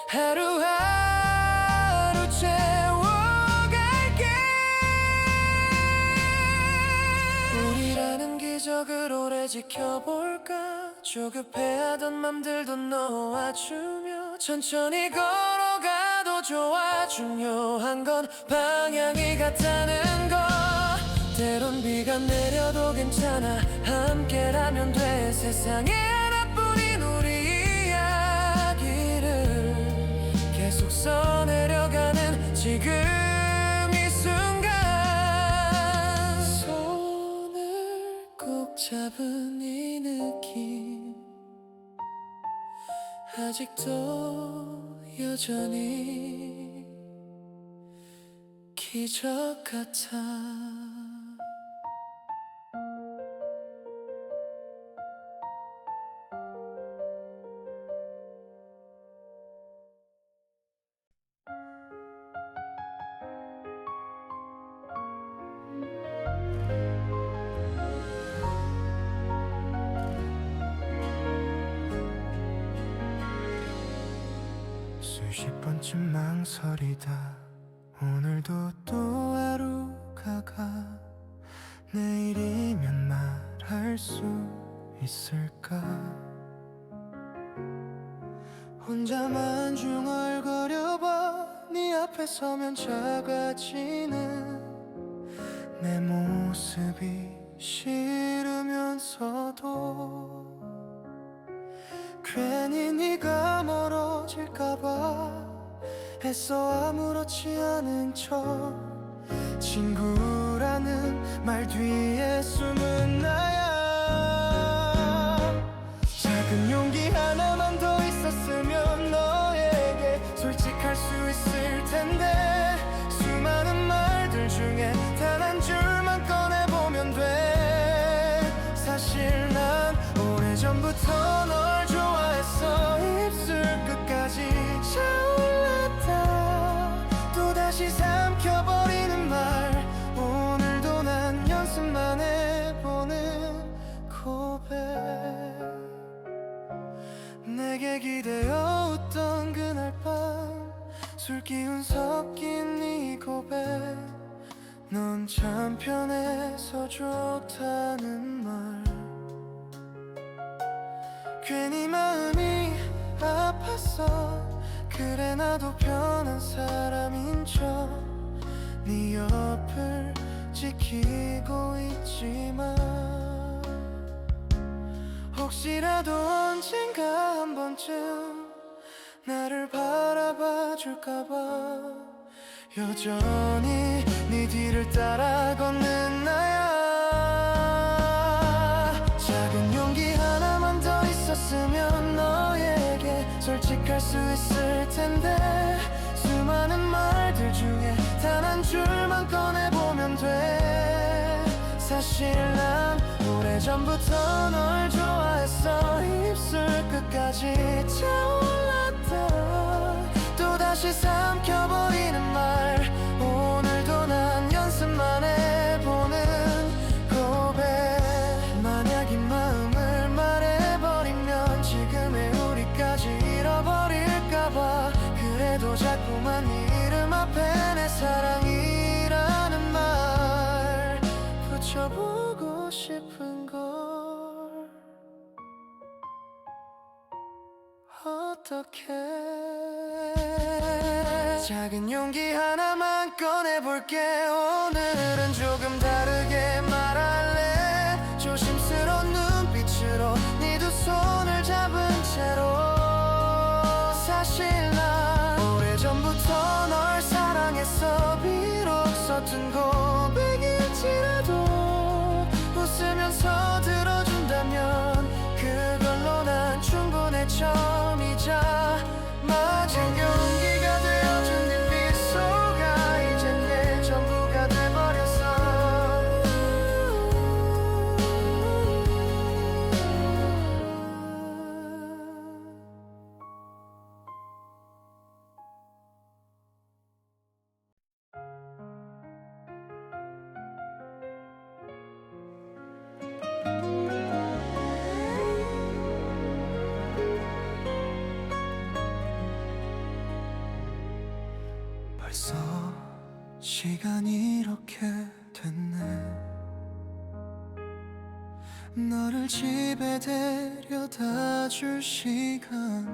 하루하루 채워갈게. 우리라는 기적을 오래 지켜볼까. 조급해하던 맘들도 놓아주며 천천히 걸어가도 좋아. 중요한 건 방향이 같다는 거. 때론 비가 내려도 괜찮아. 함께라면 돼. 세상에 하나뿐인 우리 이야기를 계속 써내려가는 지금 이 순간. 손을 꼭 잡은 이 느낌 아직도 여전히 기적 같아. 수십 번쯤 망설이다 오늘도 또 하루가 가. 내일이면 말할 수 있을까. 혼자만 중얼거려봐. 네 앞에 서면 작아지는 내 모습이 싫으면서도 괜히 네가 멀어질까봐 애써 아무렇지 않은 척. 친구라는 말 뒤에 숨은 나야. 작은 용기 하나만 더 있었으면 너에게 솔직할 수 있을 텐데. 수많은 말들 중에 단 한 줄만 꺼내보면 돼. 사실 난 오래전부터 널 좋아했어. 입술 끝까지 차올랐다. 또다시 삼켜버리는 말. 오늘도 난 연습만 해보는 고백. 내게 기대어 웃던 그날 밤 술기운 섞인 네 고백. 넌 참 편해서 좋다는 말. 괜히 마음이 아팠어. 그래 나도 편한 사람인 척 네 옆을 지키고 있지만 혹시라도 언젠가 한 번쯤 나를 바라봐 줄까봐 여전히 네 뒤를 따라 걷는 나야. 작은 용기 하나만 더 있었으면 너에게 솔직할 수 있을 텐데. 수많은 말들 중에 단 한 줄만 꺼내보면 돼. 사실 난 오래전부터 널 좋아했어. 입술 끝까지 차올랐다. 또다시 삼켜버리는 말. 오늘도 난 연습만 해보는 고백. 어떡해. 작은 용기 하나만 꺼내볼게. 오늘은 조금 다르게 말할래. 조심스러운 눈빛으로 네 두 손을 잡은 채로. 사실 난 오래전부터 널 사랑했어. 비록 서툰 고백일지라도 웃으면서 들어준다면 그걸로 난 충분해. 처음이자 마지막 용기가 되어준 네 미소가 이젠 내 전부가 돼버렸어. 벌써 시간이 이렇게 됐네. 너를 집에 데려다 줄 시간.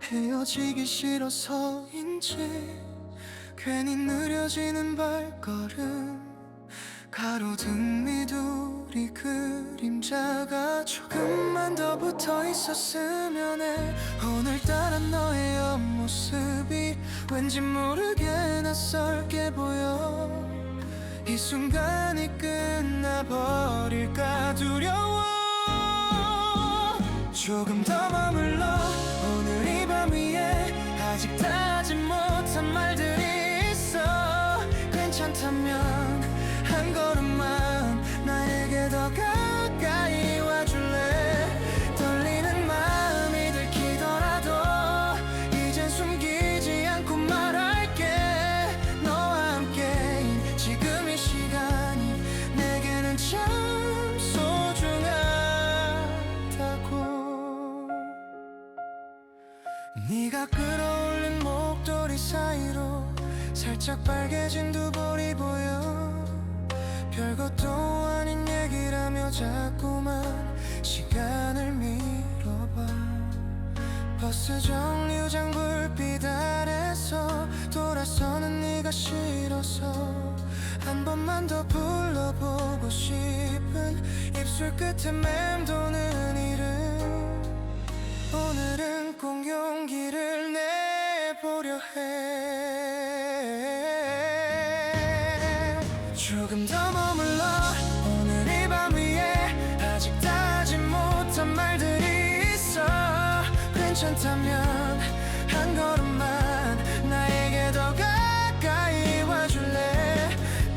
헤어지기 싫어서인지 괜히 느려지는 발걸음. 가로등 미두리 그림자가 조금만 더 붙어 있었으면 해. 오늘따라 너의 옆모습이 왠지 모르게 낯설게 보여. 이 순간이 끝나버릴까 두려워. 조금 더 머물러. 오늘 이 밤 위에 아직 닿지 못한 말들이 있어. 괜찮다면 한 걸음만 나에게 더 가까이 와줄래. 떨리는 마음이 들키더라도 이젠 숨기지 않고 말할게. 너와 함께인 지금 이 시간이 내게는 참 소중하다고. 네가 끌어올린 목도리 사이로 살짝 빨개진 두 볼이 보여. 별것도 아닌 얘기라며 자꾸만 시간을 밀어봐. 버스 정류장 불빛 아래서 돌아서는 네가 싫어서 한 번만 더 불러보고 싶은 입술 끝에 맴도는 이름. 오늘은 꼭 용기를 내보려 해. 조금 더 머물러. 오늘 이 밤 위에 아직 닿지 못한 말들이 있어. 괜찮다면 한 걸음만 나에게 더 가까이 와줄래.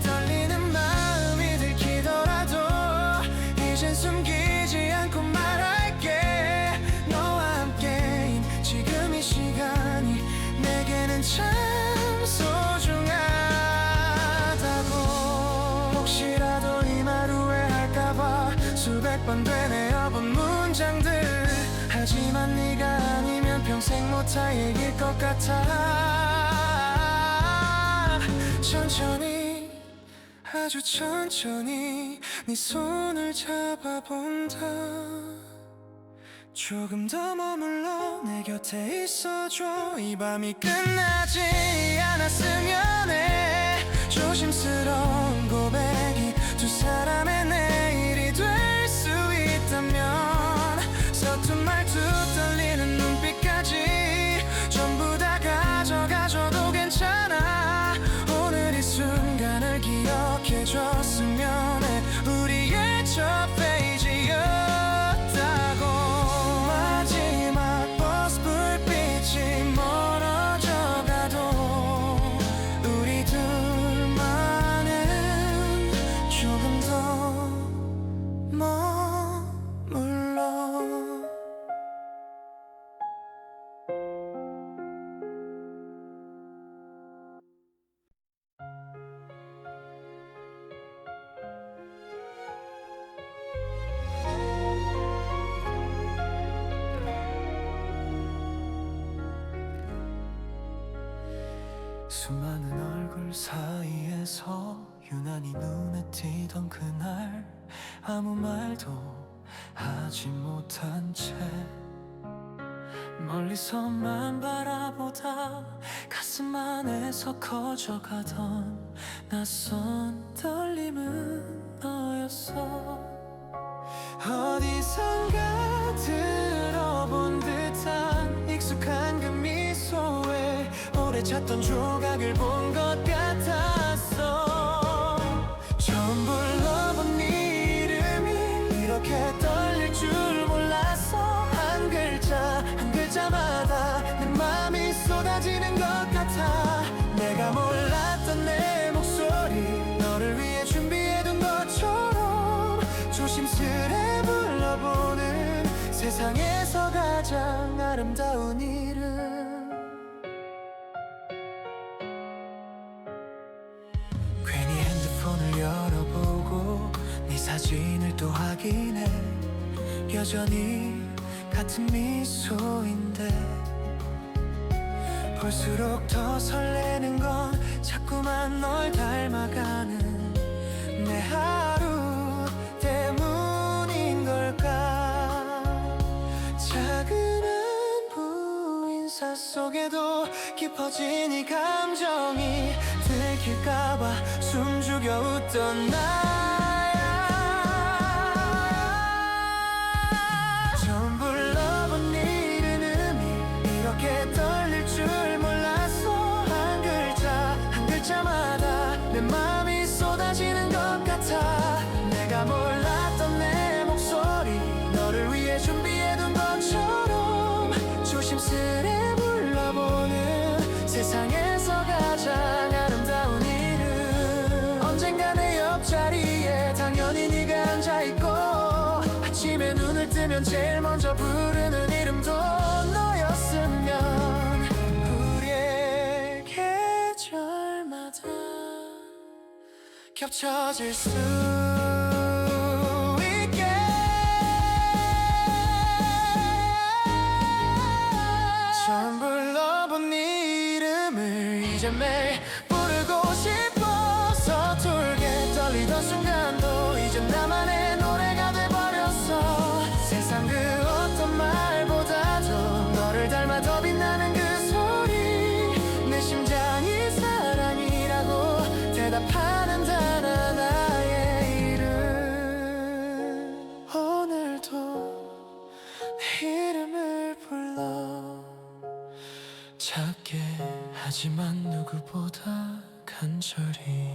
떨리는 마음이 들키더라도 이젠 숨기지 않고 말할게. 너와 함께인 지금 이 시간이 내게는 참 소중하다고. 혹시라도 이 말 후회할까봐 수백 번 되뇌어본 문장들. 하지만 네가 아니면 평생 못할 얘기일 것 같아. 천천히 아주 천천히 네 손을 잡아본다. 조금 더 머물러 내 곁에 있어줘. 이 밤이 끝나지 않았으면 해. 조심스러운 고백이 두 사람의 내일이 될 수 있다면 서툰 말투 떨리는 눈빛까지 전부 다 가져가줘도 괜찮아. 오늘 이 순간을 기억해줬으면 해. 우리의 첫 페이지였다고. 마지막 버스 불빛이 멀어져가도 우리 둘만은 조금 더 머물러. 수많은 얼굴 사이에서 유난히 눈에 띄던 그날 아무 말도 하지 못한 채 멀리서만 바라보다 가슴 안에서 커져가던 낯선 떨림은 너였어. 어디선가 들어본 듯한 익숙한 그 미소에 오래 찾던 조각을 본 것 같았어. 처음 불러본 네 이름이 이렇게 떨릴 줄 몰랐어. 한 글자 한 글자마다 내 맘이 쏟아지는 것 같아. 내가 몰랐던 내 목소리 너를 위해 준비해둔 것처럼 조심스레 불러보는 세상에서 가장 아름다운 이름. 괜히 핸드폰을 열어보고 네 사진을 또 확인해. 여전히 같은 미소인데 볼수록 더 설레는 건 자꾸만 널 닮아가는 내 하루 때문인 걸까. 작은 안부 인사 속에도 깊어진 이 감정이 들킬까봐 숨죽여 웃던 나야. 처음 불러본 네 이름이 이렇게 떨릴 줄 몰랐어. 한 글자 한 글자마다 내 맘이 쏟아지는 것 같아. 내가 몰랐던 내 목소리 너를 위해 준비해둔 것처럼 조심스레 불러보는 세상에서 가장 아름다운 이름. 언젠가 내 옆자리에 당연히 네가 앉아있고 아침에 눈을 뜨면 제일 먼저 부르는 이름도 너였으면 우리의 계절마다 겹쳐질 수 있게. 처음 불러본 네 이름을 이제 매일 부르고 싶어. 서툴게 떨리던 순간도 이제 나만의 노래가 돼버렸어. 세상 그 어떤 말보다도 너를 닮아 더 빛나는 그 소리. 내 심장이 사랑이라고 대답하는 단 하나의 이름. 오늘도 내 이름을 불러. 작게 하지만 누구보다 간절히.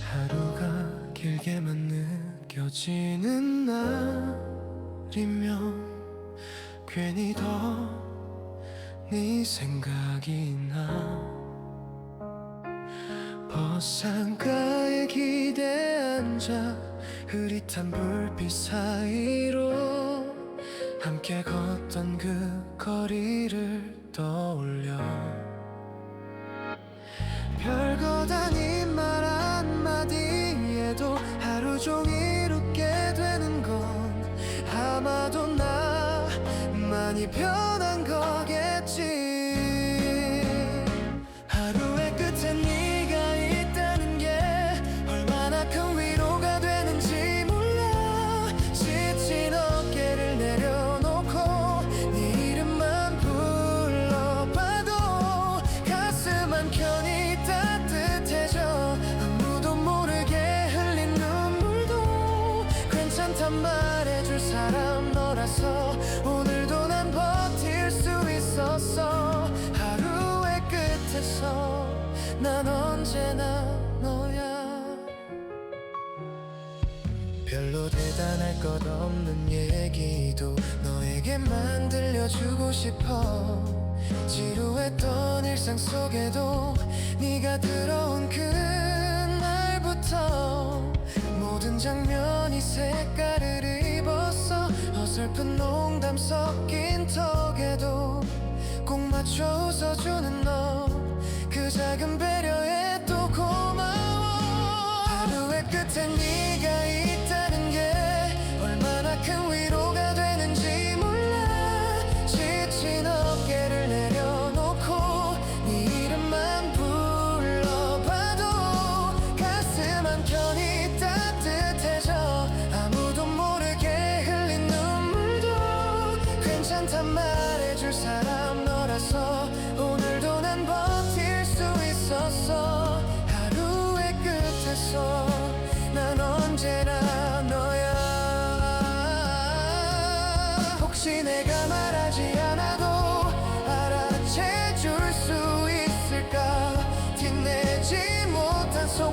하루가 길게만 느껴지는 날이면 괜히 더 네 생각이 나. 버스상가에 기대 앉아 흐릿한 불빛 사이로 함께 걷던 그 거리를 떠올려. 별것 아닌 말 한마디에도 하루 종일 웃게 되는 건 아마도 나만이 변한 거겠지. 하루의 끝에 네가 있다는 게 얼마나 큰 위로가 되는지 몰라. 지친 어깨를 내려놓고 네 이름만 불러봐도 가슴 한켠이 따뜻해져. 아무도 모르게 흘린 눈물도 괜찮단 말해줄 사람 너라서 오늘도 난 버틸 수 있었어. 하루의 끝에서 난 언제나 너야. 별로 대단할 것 없는 얘기도 너에게만 들려주고 싶어. 지루했던 일상 속에도 네가 들어온 그날부터 모든 장면이 색깔을 입었어. 어설픈 농담 섞인 턱에도 꼭 맞춰 웃어주는 너. 그 작은 배려에 또 고마워. 하루의 끝에 네가 있다는 게 얼마나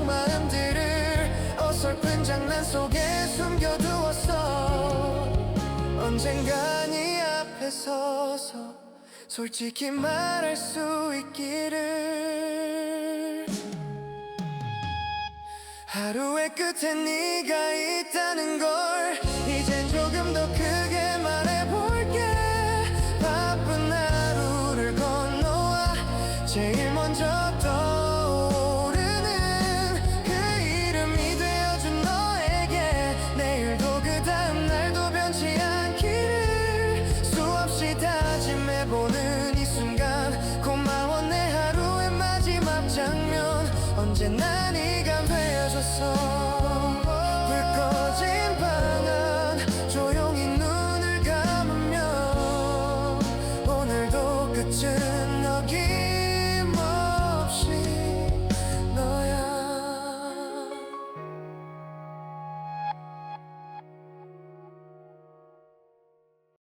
마음들을 어설픈 장난 속에 숨겨두었어. 언젠가 네 앞에 서서 솔직히 말할 수 있기를. 하루의 끝에 네가 있다는 걸 이젠 조금 더 크게 말해볼게. 바쁜 하루를 건너와 제일 먼저 떠오르는 그 이름이 되어준 너에게 내일도 그 다음 날도 변치 않기를 수없이 다짐해보는 이 순간 고마워. 내 하루의 마지막 장면 언제나 네가 되어줬어. 불 꺼진 방 안 조용히 눈을 감으며 오늘도 끝은